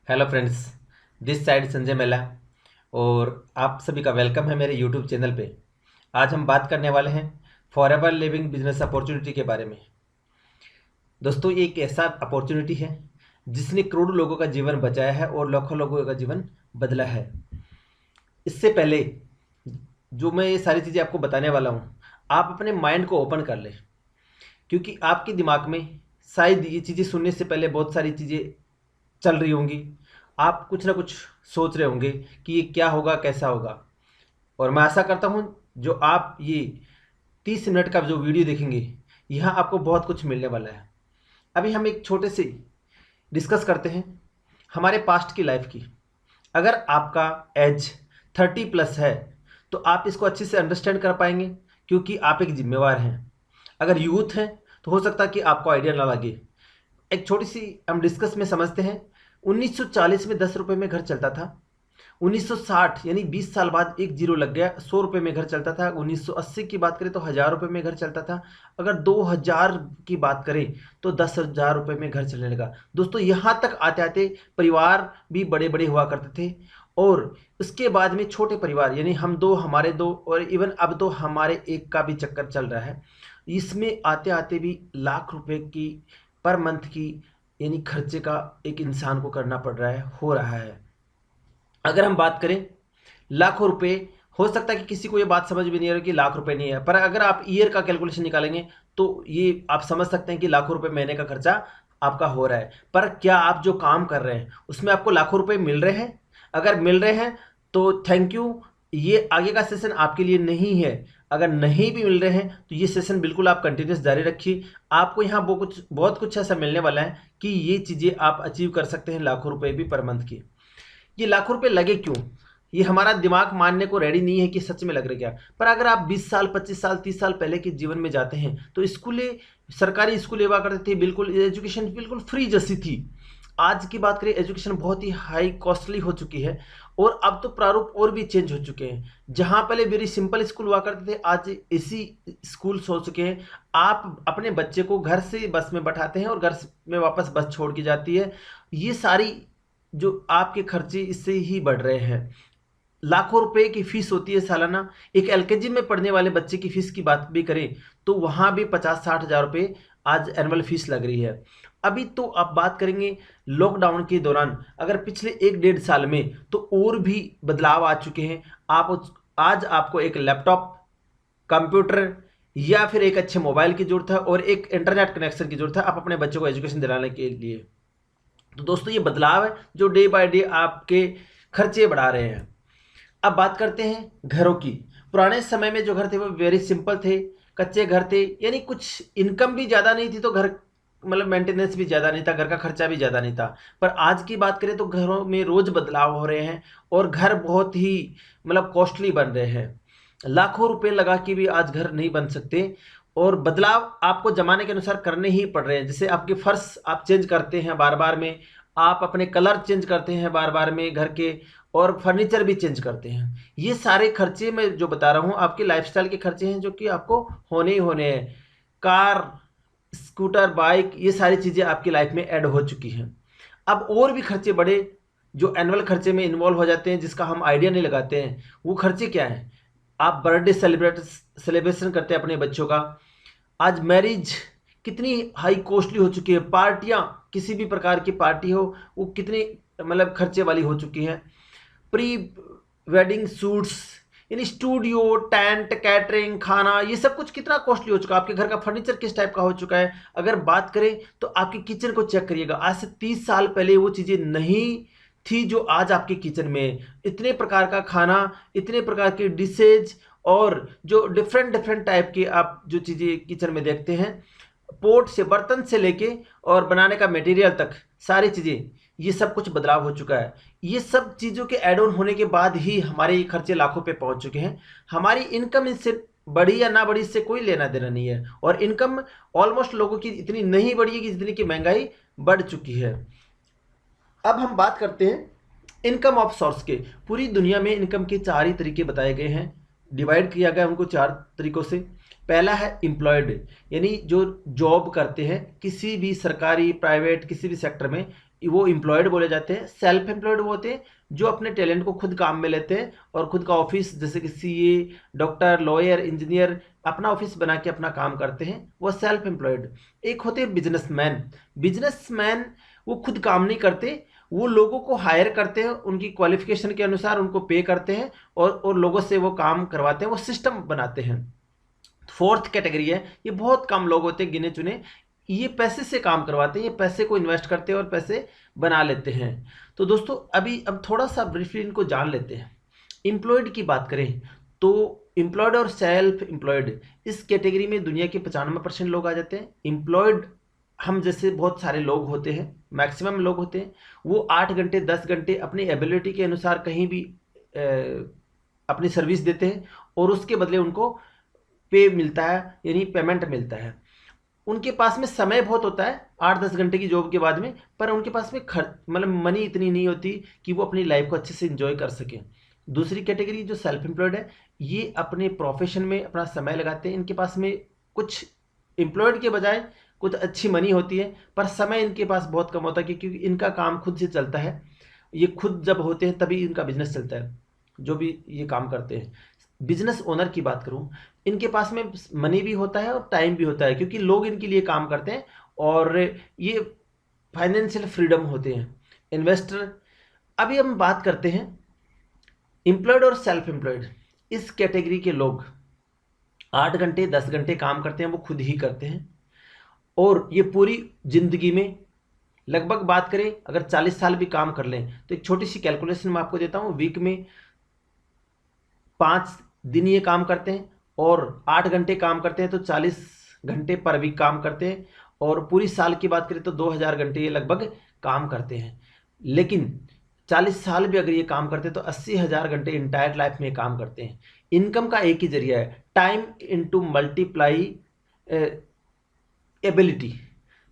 Hello friends, this side Sanjay Mela और आप सभी का वेलकम है मेरे यूट्यूब चैनल पे। आज हम बात करने वाले हैं फॉरएवर लिविंग बिजनेस अपॉर्चुनिटी के बारे में। दोस्तों, ये एक ऐसा अपॉर्चुनिटी है जिसने करोड़ों लोगों का जीवन बचाया है और लाखों लोगों का जीवन बदला है। इससे पहले जो मैं ये सारी चीज़ें आपको बताने वाला हूँ, आप अपने माइंड को ओपन कर लें, क्योंकि आपके दिमाग में शायद ये चीज़ें सुनने से पहले बहुत सारी चीज़ें चल रही होंगी। आप कुछ ना कुछ सोच रहे होंगे कि ये क्या होगा, कैसा होगा। और मैं आशा करता हूँ जो आप ये 30 मिनट का जो वीडियो देखेंगे, यहाँ आपको बहुत कुछ मिलने वाला है। अभी हम एक छोटे से डिस्कस करते हैं हमारे पास्ट की लाइफ की। अगर आपका एज 30 प्लस है तो आप इसको अच्छे से अंडरस्टैंड कर पाएंगे, क्योंकि आप एक जिम्मेवार हैं। अगर यूथ हैं तो हो सकता है कि आपको आइडिया ना लगे। एक छोटी सी हम डिस्कस में समझते हैं। 1940 में 10 रुपए में घर चलता था। 1960 यानी 20 साल बाद एक जीरो लग गया, 100 रुपए में घर चलता था। 1980 की बात करें तो 1000 रुपए में घर चलता था। अगर 2000 की बात करें तो 10,000 रुपए में घर चलने लगा। दोस्तों, यहाँ तक आते आते परिवार भी बड़े बड़े हुआ करते थे, और उसके बाद में छोटे परिवार यानी हम दो, हमारे दो, और इवन अब तो हमारे एक का भी चक्कर चल रहा है। इसमें आते आते भी लाख रुपए की पर मंथ की यानी खर्चे का एक इंसान को करना पड़ रहा है, हो रहा है। अगर हम बात करें लाखों रुपए, हो सकता है कि किसी को ये बात समझ भी नहीं आ रही कि लाख रुपए नहीं है, पर अगर आप ईयर का कैलकुलेशन निकालेंगे तो ये आप समझ सकते हैं कि लाखों रुपए महीने का खर्चा आपका हो रहा है। पर क्या आप जो काम कर रहे हैं उसमें आपको लाखों रुपए मिल रहे हैं? अगर मिल रहे हैं तो थैंक यू, ये आगे का सेशन आपके लिए नहीं है। अगर नहीं भी मिल रहे हैं तो ये सेशन बिल्कुल आप कंटिन्यूस जारी रखिए। आपको यहाँ बहुत कुछ ऐसा मिलने वाला है कि ये चीज़ें आप अचीव कर सकते हैं लाखों रुपए भी पर मंथ की। ये लाखों रुपए लगे क्यों? ये हमारा दिमाग मानने को रेडी नहीं है कि सच में लग रहे क्या। पर अगर आप 20 साल, 25 साल, 30 साल पहले के जीवन में जाते हैं तो स्कूलें, सरकारी स्कूल हुआ करते थे, बिल्कुल एजुकेशन बिल्कुल फ्री जैसी थी। आज की बात करें, एजुकेशन बहुत ही हाई कॉस्टली हो चुकी है, और अब तो प्रारूप और भी चेंज हो चुके हैं। जहां पहले वेरी सिंपल स्कूल हुआ करते थे, आज एसी स्कूल्स हो चुके हैं। आप अपने बच्चे को घर से बस में बैठाते हैं और घर में वापस बस छोड़ के जाती है। ये सारी जो आपके खर्चे इससे ही बढ़ रहे हैं। लाखों रुपए की फीस होती है सालाना। एक एलकेजी में पढ़ने वाले बच्चे की फीस की बात भी करें तो वहां भी 50-60 हज़ार रुपए आज एनुअल फीस लग रही है। अभी तो आप बात करेंगे लॉकडाउन के दौरान, अगर पिछले 1-1.5 साल में तो और भी बदलाव आ चुके हैं। आज आपको एक लैपटॉप, कंप्यूटर या फिर एक अच्छे मोबाइल की जरूरत है, और एक इंटरनेट कनेक्शन की जरूरत है आप अपने बच्चों को एजुकेशन दिलाने के लिए। तो दोस्तों, ये बदलाव है जो डे बाय डे आपके खर्चे बढ़ा रहे हैं। अब बात करते हैं घरों की। पुराने समय में जो घर थे वो वेरी सिंपल थे, कच्चे घर थे, यानी कुछ इनकम भी ज़्यादा नहीं थी तो घर मतलब मेंटेनेंस भी ज़्यादा नहीं था, घर का खर्चा भी ज़्यादा नहीं था। पर आज की बात करें तो घरों में रोज़ बदलाव हो रहे हैं, और घर बहुत ही मतलब कॉस्टली बन रहे हैं। लाखों रुपए लगा के भी आज घर नहीं बन सकते, और बदलाव आपको जमाने के अनुसार करने ही पड़ रहे हैं। जैसे आपके फर्श आप चेंज करते हैं बार बार में, आप अपने कलर चेंज करते हैं बार बार में घर के, और फर्नीचर भी चेंज करते हैं। ये सारे खर्चे मैं जो बता रहा हूँ आपके लाइफस्टाइल के खर्चे हैं, जो कि आपको होने ही होने हैं। कार, स्कूटर, बाइक, ये सारी चीज़ें आपकी लाइफ में ऐड हो चुकी हैं। अब और भी खर्चे बड़े जो एनुअल खर्चे में इन्वॉल्व हो जाते हैं, जिसका हम आइडिया नहीं लगाते हैं। वो खर्चे क्या हैं? आप बर्थडे सेलिब्रेशन करते हैं अपने बच्चों का। आज मैरिज कितनी हाई कॉस्टली हो चुकी है। पार्टियां, किसी भी प्रकार की पार्टी हो, वो कितनी मतलब खर्चे वाली हो चुकी हैं। प्री वेडिंग शूट्स यानी स्टूडियो, टेंट, कैटरिंग, खाना, ये सब कुछ कितना कॉस्टली हो चुका है। आपके घर का फर्नीचर किस टाइप का हो चुका है? अगर बात करें तो आपके किचन को चेक करिएगा। आज से 30 साल पहले वो चीज़ें नहीं थी जो आज आपके किचन में। इतने प्रकार का खाना, इतने प्रकार की डिशेज, और जो डिफरेंट डिफरेंट टाइप की आप जो चीज़ें किचन में देखते हैं, पोट से, बर्तन से लेके और बनाने का मटेरियल तक, सारी चीज़ें, ये सब कुछ बदलाव हो चुका है। ये सब चीज़ों के ऐड ऑन होने के बाद ही हमारे ये खर्चे लाखों पे पहुंच चुके हैं। हमारी इनकम इससे बढ़ी या ना बढ़ी इससे कोई लेना देना नहीं है, और इनकम ऑलमोस्ट लोगों की इतनी नहीं बढ़ी है कि जितनी की महंगाई बढ़ चुकी है। अब हम बात करते हैं इनकम ऑफ सोर्स के। पूरी दुनिया में इनकम के 4 ही तरीके बताए गए हैं, डिवाइड किया गया उनको 4 तरीकों से। पहला है एम्प्लॉयड, यानी जो जॉब करते हैं किसी भी सरकारी, प्राइवेट, किसी भी सेक्टर में, वो एम्प्लॉयड बोले जाते हैं। सेल्फ एम्प्लॉयड वो होते हैं जो अपने टैलेंट को खुद काम में लेते हैं और खुद का ऑफिस, जैसे कि सीए, डॉक्टर, लॉयर, इंजीनियर, अपना ऑफिस बना के अपना काम करते हैं, वो सेल्फ एम्प्लॉयड। एक होते हैं बिजनेसमैन। बिजनेसमैन वो खुद काम नहीं करते, वो लोगों को हायर करते हैं, उनकी क्वालिफिकेशन के अनुसार उनको पे करते हैं और लोगों से वो काम करवाते हैं, वो सिस्टम बनाते हैं। फोर्थ कैटेगरी है, ये बहुत कम लोग होते हैं, गिने चुने, ये पैसे से काम करवाते हैं, ये पैसे को इन्वेस्ट करते हैं और पैसे बना लेते हैं। तो दोस्तों अभी अब थोड़ा सा ब्रीफली इनको जान लेते हैं। एम्प्लॉयड की बात करें तो एम्प्लॉयड और सेल्फ एम्प्लॉयड इस कैटेगरी में दुनिया के 95% लोग आ जाते हैं। एम्प्लॉयड हम जैसे बहुत सारे लोग होते हैं, मैक्सिमम लोग होते हैं, वो 8 घंटे 10 घंटे अपनी एबिलिटी के अनुसार कहीं भी अपनी सर्विस देते हैं और उसके बदले उनको पे मिलता है, यानी पेमेंट मिलता है। उनके पास में समय बहुत होता है 8-10 घंटे की जॉब के बाद में, पर उनके पास में खर्च मतलब मनी इतनी नहीं होती कि वो अपनी लाइफ को अच्छे से एंजॉय कर सकें। दूसरी कैटेगरी जो सेल्फ एम्प्लॉयड है, ये अपने प्रोफेशन में अपना समय लगाते हैं। इनके पास में कुछ एम्प्लॉयड के बजाय कुछ अच्छी मनी होती है, पर समय इनके पास बहुत कम होता है क्योंकि इनका काम खुद से चलता है। ये खुद जब होते हैं तभी इनका बिजनेस चलता है, जो भी ये काम करते हैं। बिजनेस ओनर की बात करूं, इनके पास में मनी भी होता है और टाइम भी होता है क्योंकि लोग इनके लिए काम करते हैं और ये फाइनेंशियल फ्रीडम होते हैं। इन्वेस्टर, अभी हम बात करते हैं एम्प्लॉयड और सेल्फ एम्प्लॉयड। इस कैटेगरी के लोग 8 घंटे 10 घंटे काम करते हैं, वो खुद ही करते हैं और ये पूरी जिंदगी में लगभग बात करें अगर 40 साल भी काम कर लें तो एक छोटी सी कैलकुलेशन मैं आपको देता हूं। वीक में 5 दिन ये काम करते हैं और 8 घंटे काम करते हैं, तो 40 घंटे पर वीक काम करते हैं और पूरी साल की बात करें तो 2000 घंटे ये लगभग काम करते हैं। लेकिन 40 साल भी अगर ये काम करते हैं तो 80,000 घंटे इंटायर लाइफ में काम करते हैं। इनकम का एक ही जरिया है, टाइम इनटू मल्टीप्लाई एबिलिटी,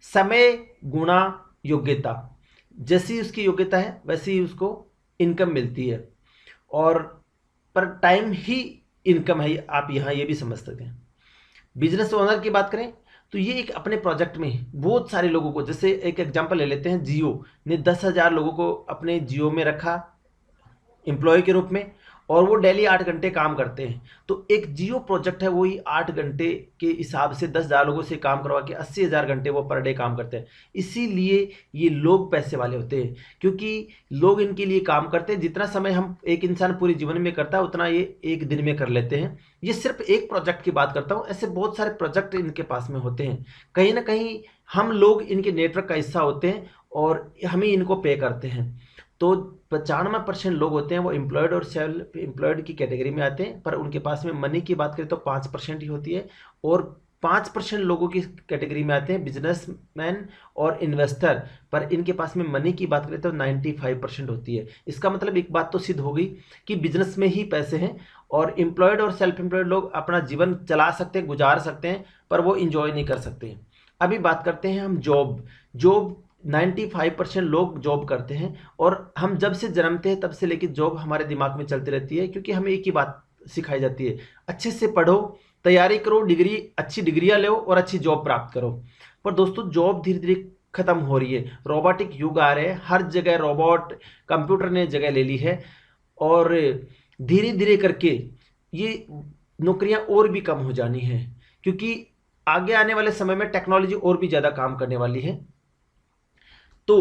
समय गुणा योग्यता। जैसी उसकी योग्यता है वैसी ही उसको इनकम मिलती है, और पर टाइम ही इनकम है, आप यहाँ ये भी समझ सकते हैं। बिजनेस ओनर की बात करें तो ये एक अपने प्रोजेक्ट में बहुत सारे लोगों को, जैसे एक एग्जांपल ले लेते हैं, जियो ने 10,000 लोगों को अपने जियो में रखा एम्प्लॉय के रूप में और वो डेली 8 घंटे काम करते हैं। तो एक जियो प्रोजेक्ट है, वही 8 घंटे के हिसाब से 10,000 लोगों से काम करवा के 80,000 घंटे वो पर डे काम करते हैं। इसीलिए ये लोग पैसे वाले होते हैं क्योंकि लोग इनके लिए काम करते हैं। जितना समय हम एक इंसान पूरे जीवन में करता है उतना ये एक दिन में कर लेते हैं। ये सिर्फ एक प्रोजेक्ट की बात करता हूँ, ऐसे बहुत सारे प्रोजेक्ट इनके पास में होते हैं। कहीं ना कहीं हम लोग इनके नेटवर्क का हिस्सा होते हैं और हम ही इनको पे करते हैं। तो 95% लोग होते हैं वो एम्प्लॉयड और सेल्फ एम्प्लॉयड की कैटेगरी में आते हैं, पर उनके पास में मनी की बात करें तो 5% ही होती है। और 5% लोगों की कैटेगरी में आते हैं बिजनेसमैन और इन्वेस्टर, पर इनके पास में मनी की बात करें तो 95% होती है। इसका मतलब एक बात तो सिद्ध हो गई कि बिजनेस में ही पैसे हैं और एम्प्लॉयड और सेल्फ एम्प्लॉयड लोग अपना जीवन चला सकते हैं, गुजार सकते हैं, पर वो इंजॉय नहीं कर सकते। अभी बात करते हैं हम जॉब। जॉब 95% लोग जॉब करते हैं और हम जब से जन्मते हैं तब से लेकर जॉब हमारे दिमाग में चलती रहती है क्योंकि हमें एक ही बात सिखाई जाती है, अच्छे से पढ़ो, तैयारी करो, डिग्री अच्छी डिग्रियां लो और अच्छी जॉब प्राप्त करो। पर दोस्तों जॉब धीरे धीरे खत्म हो रही है, रोबोटिक युग आ रहे हैं, हर जगह रोबोट कंप्यूटर ने जगह ले ली है और धीरे धीरे करके ये नौकरियां और भी कम हो जानी है क्योंकि आगे आने वाले समय में टेक्नोलॉजी और भी ज़्यादा काम करने वाली है। तो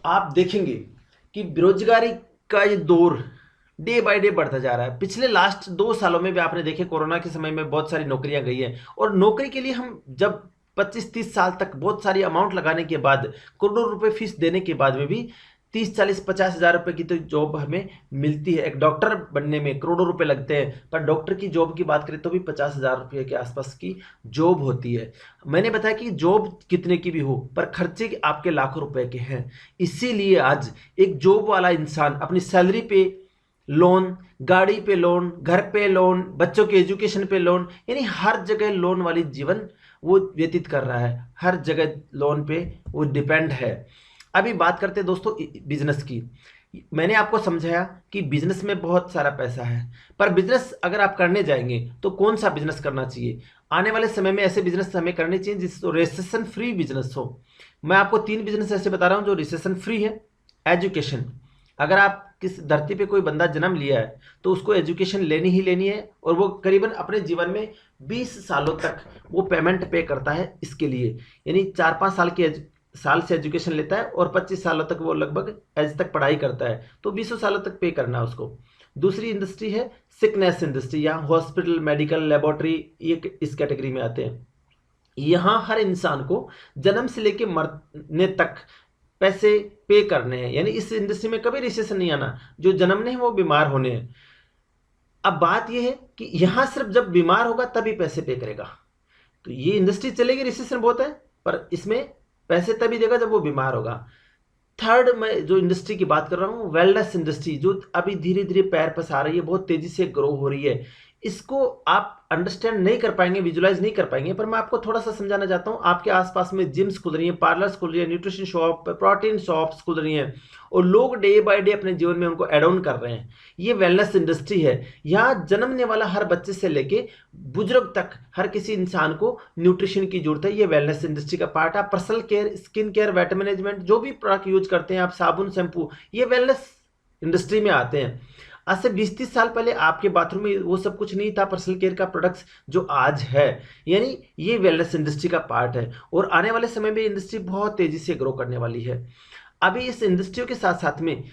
आप देखेंगे कि बेरोजगारी का ये दौर डे बाय डे बढ़ता जा रहा है। पिछले लास्ट 2 सालों में भी आपने देखे, कोरोना के समय में बहुत सारी नौकरियां गई हैं और नौकरी के लिए हम जब 25-30 साल तक बहुत सारी अमाउंट लगाने के बाद, करोड़ों रुपए फीस देने के बाद में भी 30-40-50 हज़ार रुपए की तो जॉब हमें मिलती है। एक डॉक्टर बनने में करोड़ों रुपए लगते हैं, पर डॉक्टर की जॉब की बात करें तो भी 50,000 रुपये के आसपास की जॉब होती है। मैंने बताया कि जॉब कितने की भी हो पर खर्चे आपके लाखों रुपए के हैं। इसीलिए आज एक जॉब वाला इंसान अपनी सैलरी पे लोन, गाड़ी पे लोन, घर पे लोन, बच्चों के एजुकेशन पे लोन, यानी हर जगह लोन वाली जीवन वो व्यतीत कर रहा है, हर जगह लोन पे वो डिपेंड है। अभी बात करते हैं दोस्तों बिजनेस की। मैंने आपको समझाया कि बिजनेस में बहुत सारा पैसा है, पर बिजनेस अगर आप करने जाएंगे तो कौन सा बिजनेस करना चाहिए। आने वाले समय में ऐसे बिजनेस हमें करने चाहिए जिसको रिसेशन फ्री बिजनेस हो। मैं आपको 3 बिजनेस ऐसे बता रहा हूं जो रिसेशन फ्री है। एजुकेशन, अगर आप किस धरती पे कोई बंदा जन्म लिया है तो उसको एजुकेशन लेनी ही लेनी है, और वो करीबन अपने जीवन में 20 सालों तक वो पेमेंट पे करता है इसके लिए। यानी 4-5 साल से एजुकेशन लेता है और 25 सालों तक वो लगभग एज तक पढ़ाई करता है, तो 20 सालों तक पे करना है उसको। दूसरी इंडस्ट्री है सिकनेस इंडस्ट्री, या हॉस्पिटल, मेडिकल, लेबोरेटरी, ये इस कैटेगरी में आते हैं। यहां हर इंसान को जन्म से लेकर मरने तक पैसे पे करने हैं, यानी इस इंडस्ट्री में कभी रिसेशन नहीं आना। जो जन्मने हैं वो बीमार होने हैं। अब बात यह है कि यहां सिर्फ जब बीमार होगा तभी पैसे पे करेगा। तो ये इंडस्ट्री चलेगी, रिसेशन बहुत है, पर इसमें पैसे तभी देगा जब वो बीमार होगा। थर्ड, मैं जो इंडस्ट्री की बात कर रहा हूँ, वेलनेस इंडस्ट्री, जो अभी धीरे धीरे पैर पसार रही है, बहुत तेजी से ग्रो हो रही है। इसको आप अंडरस्टैंड नहीं कर पाएंगे, विजुलाइज नहीं कर पाएंगे, पर मैं आपको थोड़ा सा समझाना चाहता हूँ। आपके आसपास में जिम्स खुल रही हैं, पार्लर्स खुल रही है, न्यूट्रिशन शॉप, प्रोटीन शॉप्स खुल रही हैं, और लोग डे बाय डे अपने जीवन में उनको एड ऑन कर रहे हैं। ये वेलनेस इंडस्ट्री है। यहाँ जन्मने वाला हर बच्चे से लेके बुजुर्ग तक हर किसी इंसान को न्यूट्रिशन की जरूरत है। ये वेलनेस इंडस्ट्री का पार्ट है। Personal care, skin care, weight management, जो भी प्रोडक्ट यूज करते हैं आप, साबुन, शैम्पू, ये वेलनेस इंडस्ट्री में आते हैं। आज से 20-30 साल पहले आपके बाथरूम में वो सब कुछ नहीं था, पर्सनल केयर का प्रोडक्ट्स जो आज है। यानी ये वेलनेस इंडस्ट्री का पार्ट है, और आने वाले समय में इंडस्ट्री बहुत तेजी से ग्रो करने वाली है। अभी इस इंडस्ट्री के साथ साथ में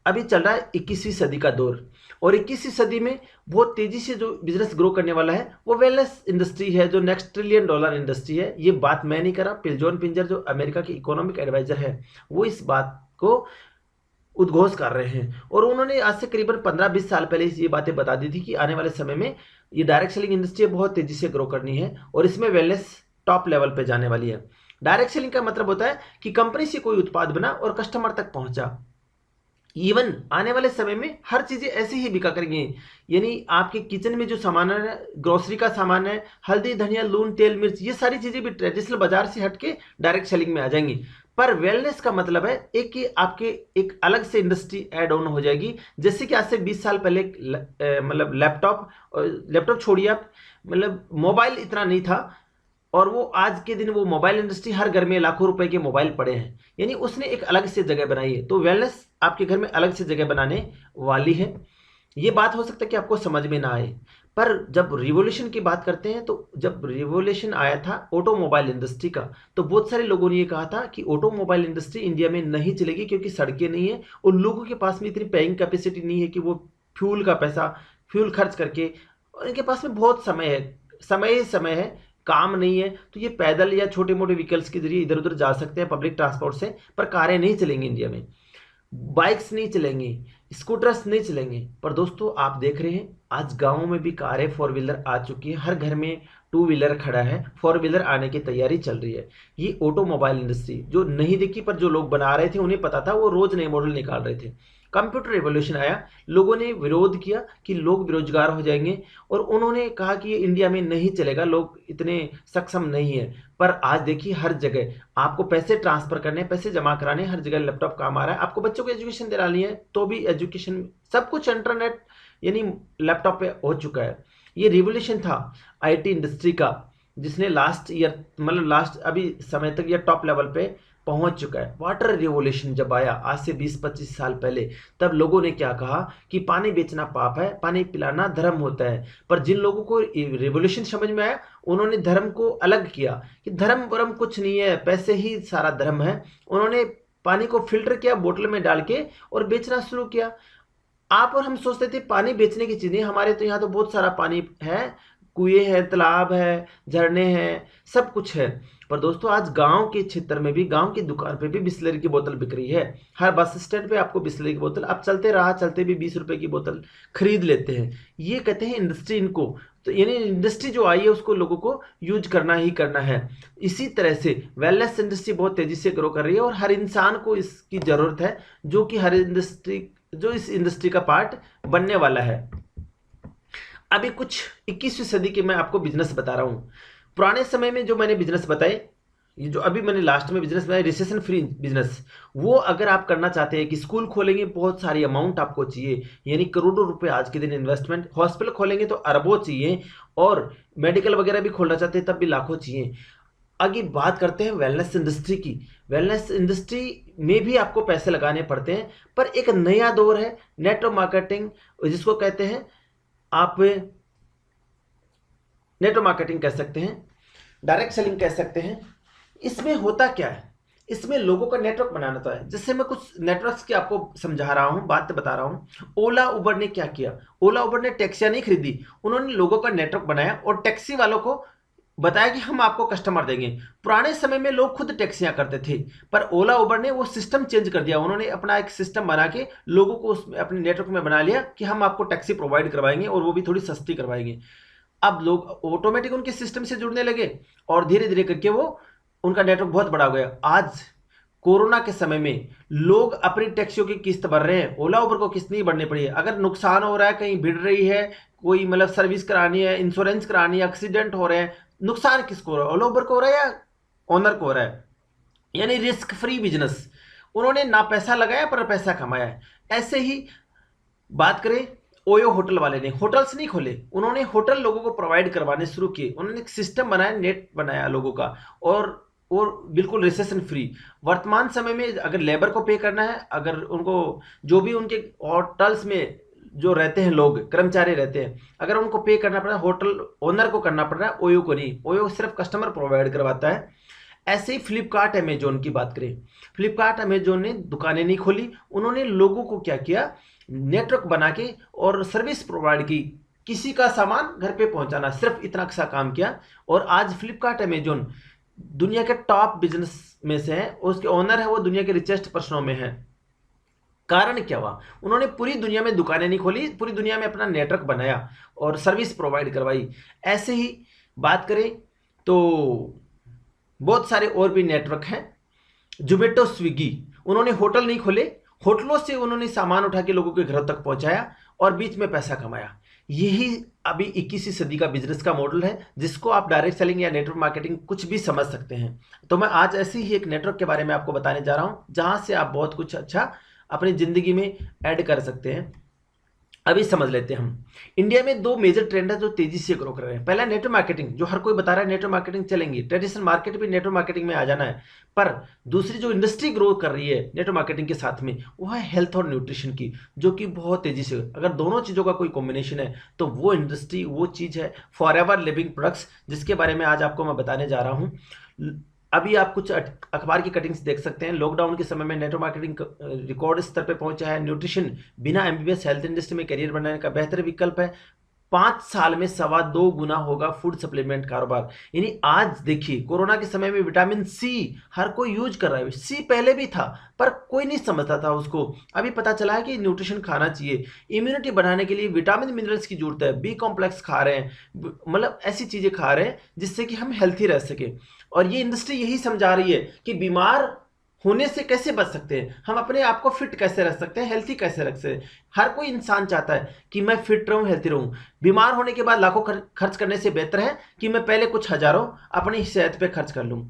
अभी चल रहा है 21वीं सदी का दौर, और 21वीं सदी में बहुत तेजी से जो बिजनेस ग्रो करने वाला है वो वेलनेस इंडस्ट्री है, जो नेक्स्ट ट्रिलियन डॉलर इंडस्ट्री है। ये बात मैं नहीं कर रहा, पिलजॉन पिंजर जो अमेरिका के इकोनॉमिक एडवाइजर है वो इस बात को उद्घोष कर रहे हैं, और उन्होंने आज से करीबन 15-20 साल पहले ये बातें बता दी थी कि आने वाले समय में ये डायरेक्ट सेलिंग इंडस्ट्री बहुत तेजी से ग्रो करनी है, और इसमें वेलनेस टॉप लेवल पे जाने वाली है। डायरेक्ट सेलिंग का मतलब होता है कि कंपनी से कोई उत्पाद बना और कस्टमर तक पहुंचा। इवन आने वाले समय में हर चीजें ऐसी ही बिका करेंगी। यानी आपके किचन में जो सामान है, ग्रोसरी का सामान है, हल्दी, धनिया, लून, तेल, मिर्च, ये सारी चीजें भी ट्रेडिशनल बाजार से हटके डायरेक्ट सेलिंग में आ जाएंगी। पर वेलनेस का मतलब है एक कि आपके एक अलग से इंडस्ट्री ऐड ऑन हो जाएगी। जैसे कि आज से 20 साल पहले मतलब लैपटॉप छोड़िए आप, मतलब मोबाइल इतना नहीं था, और वो आज के दिन वो मोबाइल इंडस्ट्री हर घर में लाखों रुपए के मोबाइल पड़े हैं। यानी उसने एक अलग से जगह बनाई है। तो वेलनेस आपके घर में अलग से जगह बनाने वाली है। ये बात हो सकता है कि आपको समझ में ना आए, पर जब रिवॉल्यूशन की बात करते हैं, तो जब रिवॉल्यूशन आया था ऑटोमोबाइल इंडस्ट्री का, तो बहुत सारे लोगों ने ये कहा था कि ऑटोमोबाइल इंडस्ट्री इंडिया में नहीं चलेगी, क्योंकि सड़कें नहीं है और लोगों के पास में इतनी पेइंग कैपेसिटी नहीं है कि वो फ्यूल खर्च करके, और इनके पास में बहुत समय है, समय ही समय है, काम नहीं है, तो ये पैदल या छोटे मोटे व्हीकल्स के जरिए इधर उधर जा सकते हैं पब्लिक ट्रांसपोर्ट से, पर कारें नहीं चलेंगी इंडिया में, बाइक्स नहीं चलेंगी, स्कूटर्स नहीं चलेंगे। पर दोस्तों आप देख रहे हैं आज गांवों में भी कारें, 4 व्हीलर आ चुकी है, हर घर में 2 व्हीलर खड़ा है, 4 व्हीलर आने की तैयारी चल रही है। ये ऑटोमोबाइल इंडस्ट्री जो नहीं दिखी, पर जो लोग बना रहे थे उन्हें पता था, वो रोज नए मॉडल निकाल रहे थे। कंप्यूटर रिवॉल्यूशन आया, लोगों ने विरोध किया कि लोग बेरोजगार हो जाएंगे, और उन्होंने कहा कि ये इंडिया में नहीं चलेगा, लोग इतने सक्षम नहीं है। पर आज देखिए हर जगह आपको पैसे ट्रांसफर करने, पैसे जमा कराने, हर जगह लैपटॉप काम आ रहा है। आपको बच्चों को एजुकेशन दिलानी है तो भी एजुकेशन सब कुछ इंटरनेट यानी लैपटॉप पे हो चुका है। ये रिवोल्यूशन था आईटी इंडस्ट्री का, जिसने लास्ट ईयर मतलब लास्ट अभी समय तक ये टॉप लेवल पे पहुंच चुका है। वाटर रिवोल्यूशन जब आया आज से 20-25 साल पहले, तब लोगों ने क्या कहा कि पानी बेचना पाप है, पानी पिलाना धर्म होता है। पर जिन लोगों को रिवोल्यूशन समझ में आया, उन्होंने धर्म को अलग किया कि धर्म वरम कुछ नहीं है, पैसे ही सारा धर्म है। उन्होंने पानी को फिल्टर किया, बोतल में डाल के, और बेचना शुरू किया। आप और हम सोचते थे पानी बेचने की चीज नहीं, हमारे तो यहाँ तो बहुत सारा पानी है, कुएं हैं, तालाब है, झरने हैं, सब कुछ है। पर दोस्तों आज गांव के क्षेत्र में भी, गांव की दुकान पे भी बिस्लरी की बोतल बिक रही है। हर बस स्टैंड पे आपको बिस्लरी की बोतल, अब चलते राह चलते भी 20 रुपए की बोतल खरीद लेते हैं। ये कहते हैं इंडस्ट्री इनको। तो यानी इंडस्ट्री जो आई है उसको लोगों को यूज करना ही करना है। इसी तरह से वेलनेस इंडस्ट्री बहुत तेजी से ग्रो कर रही है, और हर इंसान को इसकी जरूरत है, जो कि हर इंडस्ट्री जो इस इंडस्ट्री का पार्ट बनने वाला है। अभी कुछ 21वीं सदी के मैं आपको बिजनेस बता रहा हूं। पुराने समय में जो मैंने बिजनेस बताए, ये जो अभी मैंने लास्ट में बिजनेस बनाया रिसेशन फ्री बिजनेस, वो अगर आप करना चाहते हैं कि स्कूल खोलेंगे बहुत सारी अमाउंट आपको चाहिए, यानी करोड़ों रुपए आज के दिन इन्वेस्टमेंट, हॉस्पिटल खोलेंगे तो अरबों चाहिए, और मेडिकल वगैरह भी खोलना चाहते हैं तब भी लाखों चाहिए। आगे बात करते हैं वेलनेस इंडस्ट्री की। वेलनेस इंडस्ट्री में भी आपको पैसे लगाने पड़ते हैं, पर एक नया दौर है नेटवर्क मार्केटिंग, जिसको कहते हैं आप नेटवर्क मार्केटिंग कह सकते हैं, डायरेक्ट सेलिंग कह सकते हैं। इसमें होता क्या है, इसमें लोगों का नेटवर्क बनाना होता है। जैसे मैं कुछ नेटवर्क्स की आपको समझा रहा हूं, बात बता रहा हूं। ओला उबर ने क्या किया, ओला उबर ने टैक्सियां नहीं खरीदी, उन्होंने लोगों का नेटवर्क बनाया और टैक्सी वालों को बताया कि हम आपको कस्टमर देंगे। पुराने समय में लोग खुद टैक्सियां करते थे, पर ओला उबर ने वो सिस्टम चेंज कर दिया। उन्होंने अपना एक सिस्टम बना के लोगों को उसमें अपने नेटवर्क में बना लिया कि हम आपको टैक्सी प्रोवाइड करवाएंगे और वो भी थोड़ी सस्ती करवाएंगे। अब लोग ऑटोमेटिक उनके सिस्टम से जुड़ने लगे और धीरे धीरे करके वो उनका नेटवर्क बहुत बड़ा हो गया। आज कोरोना के समय में लोग अपनी टैक्सियों की किस्त भर रहे हैं, ओला उबर को किस्त नहीं भरनी पड़ी है। अगर नुकसान हो रहा है, कहीं भिड़ रही है, कोई मतलब सर्विस करानी है, इंश्योरेंस करानी है, एक्सीडेंट हो रहे हैं, नुकसान किसको हो रहा है, ओला उबर को हो रहा है या ओनर को हो रहा है। यानी रिस्क फ्री बिजनेस, उन्होंने ना पैसा लगाया पर पैसा कमाया है। ऐसे ही बात करें, ओयो होटल वाले ने होटल्स नहीं खोले, उन्होंने होटल लोगों को प्रोवाइड करवाने शुरू किए। उन्होंने एक सिस्टम बनाया, नेट बनाया लोगों का, और बिल्कुल रिसेशन फ्री। वर्तमान समय में अगर लेबर को पे करना है, अगर उनको जो भी उनके होटल्स में जो रहते हैं लोग कर्मचारी रहते हैं, अगर उनको पे करना पड़ रहा है, होटल ओनर को करना पड़ रहा है, ओयो को नहीं। ओयो सिर्फ कस्टमर प्रोवाइड करवाता है। ऐसे ही फ्लिपकार्ट अमेजोन की बात करें, फ्लिपकार्ट अमेजोन ने दुकानें नहीं खोली, उन्होंने लोगों को क्या किया, नेटवर्क बना के और सर्विस प्रोवाइड की, किसी का सामान घर पे पहुंचाना, सिर्फ इतना सा काम किया। और आज फ्लिपकार्ट अमेजोन दुनिया के टॉप बिजनेस में से है, और उसके ओनर है वो दुनिया के रिचेस्ट पर्सनों में है। कारण क्या हुआ, उन्होंने पूरी दुनिया में दुकानें नहीं खोली, पूरी दुनिया में अपना नेटवर्क बनाया और सर्विस प्रोवाइड करवाई। ऐसे ही बात करें तो बहुत सारे और भी नेटवर्क हैं। जोमेटो, स्विगी, उन्होंने होटल नहीं खोले, होटलों से उन्होंने सामान उठा के लोगों के घरों तक पहुंचाया और बीच में पैसा कमाया। यही अभी 21वीं सदी का बिजनेस का मॉडल है, जिसको आप डायरेक्ट सेलिंग या नेटवर्क मार्केटिंग कुछ भी समझ सकते हैं। तो मैं आज ऐसे ही एक नेटवर्क के बारे में आपको बताने जा रहा हूं, जहां से आप बहुत कुछ अच्छा अपनी जिंदगी में ऐड कर सकते हैं। अभी समझ लेते हैं हम। इंडिया में दो मेजर ट्रेंड है जो तेजी से ग्रो कर रहे हैं। पहला नेटवर्क मार्केटिंग, जो हर कोई बता रहा है नेटवर्क मार्केटिंग चलेंगी, ट्रेडिशनल मार्केट भी नेटवर्क मार्केटिंग में आ जाना है। पर दूसरी जो इंडस्ट्री ग्रो कर रही है नेटवर्क मार्केटिंग के साथ में, वो है हेल्थ और न्यूट्रिशन की, जो कि बहुत तेजी से, अगर दोनों चीजों का कोई कॉम्बिनेशन है तो वो इंडस्ट्री, वो चीज है फॉरएवर लिविंग प्रोडक्ट्स, जिसके बारे में आज आपको मैं बताने जा रहा हूं। अभी आप कुछ अखबार की कटिंग्स देख सकते हैं। लॉकडाउन के समय में नेटवर्क मार्केटिंग रिकॉर्ड स्तर पे पहुंचा है। न्यूट्रिशन बिना एमबीबीएस हेल्थ इंडस्ट्री में करियर बनाने का बेहतर विकल्प है। 5 साल में 2.25 गुना होगा फूड सप्लीमेंट कारोबार। यानी आज देखिए, कोरोना के समय में विटामिन सी हर कोई यूज कर रहा है। सी पहले भी था पर कोई नहीं समझता था उसको, अभी पता चला है कि न्यूट्रिशन खाना चाहिए। इम्यूनिटी बढ़ाने के लिए विटामिन मिनरल्स की जरूरत है, बी कॉम्प्लेक्स खा रहे हैं, मतलब ऐसी चीजें खा रहे हैं जिससे कि हम हेल्थी रह सके। और ये इंडस्ट्री यही समझा रही है कि बीमार होने से कैसे बच सकते हैं, हम अपने आप को फिट कैसे रख सकते हैं, हेल्थी कैसे रख सकते हैं। हर कोई इंसान चाहता है कि मैं फिट रहूं, हेल्थी रहूं। बीमार होने के बाद लाखों खर्च करने से बेहतर है कि मैं पहले कुछ हजारों अपनी सेहत पे खर्च कर लूं।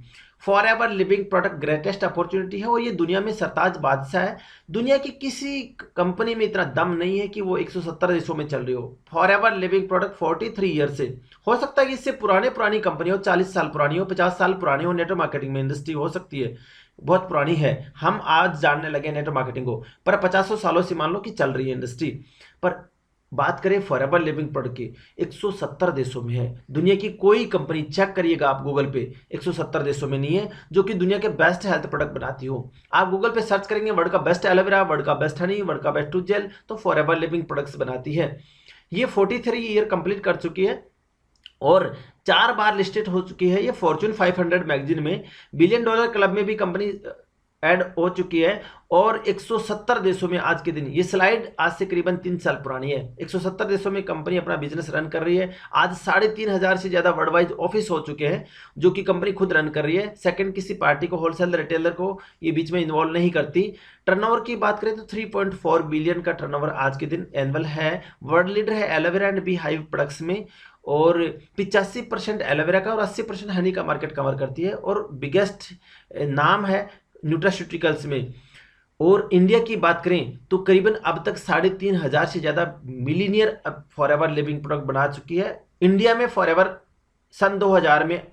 For ever living product greatest opportunity है, और ये दुनिया में सरताज बादशाह है। दुनिया की किसी कंपनी में इतना दम नहीं है कि वो 170 देशों में चल रही हो। For ever living product 43 year से, हो सकता है कि इससे पुरानी कंपनी हो, 40 साल पुरानी हो, 50 साल पुरानी हो। नेटवर्क मार्केटिंग में इंडस्ट्री हो सकती है बहुत पुरानी है, हम आज जानने लगे नेटवर्क मार्केटिंग को, पर 50 सालों से मान लो कि चल रही है इंडस्ट्री। पर बात करें फॉरएवर लिविंग प्रोडक्ट की, 170 देशों में है। दुनिया की कोई कंपनी, चेक करिएगा आप गूगल पे, 170 देशों में नहीं है जो कि दुनिया के बेस्ट हेल्थ प्रोडक्ट बनाती हो। आप गूगल पे सर्च करेंगे वर्ल्ड का बेस्ट एलोवेरा, वर्ल्ड का बेस्ट हनी, वर्ल्ड का बेस्ट टूथ जेल, तो फॉरएवर लिविंग प्रोडक्ट्स बनाती है। ये 43 ईयर कंप्लीट कर चुकी है और 4 बार लिस्टेड हो चुकी है। ये फॉर्च्यून 500 मैगजीन में बिलियन डॉलर क्लब में भी कंपनी ऐड हो चुकी है, और 170 देशों में आज के दिन, ये स्लाइड आज से करीबन 3 साल पुरानी है, 170 देशों में कंपनी अपना बिजनेस रन कर रही है। आज 3,500 से ज्यादा वर्ल्ड वाइड ऑफिस हो चुके हैं जो कि कंपनी खुद रन कर रही है। सेकंड किसी पार्टी को, होलसेल रिटेलर को ये बीच में इन्वॉल्व नहीं करती। टर्नओवर की बात करें तो 3.4 बिलियन का टर्नओवर आज के दिन एनुअल है। वर्ल्ड लीडर है aloe vera and bee hive products में, और 85% एलोवेरा का और 80% हनी का मार्केट कवर करती है और बिगेस्ट नाम है न्यूट्रास्यूटिकल्स में। और इंडिया की बात करें तो करीबन अब तक 3,500 से ज़्यादा मिलीनियर फॉरएवर लिविंग प्रोडक्ट बना चुकी है। इंडिया में फॉरएवर सन 2000 में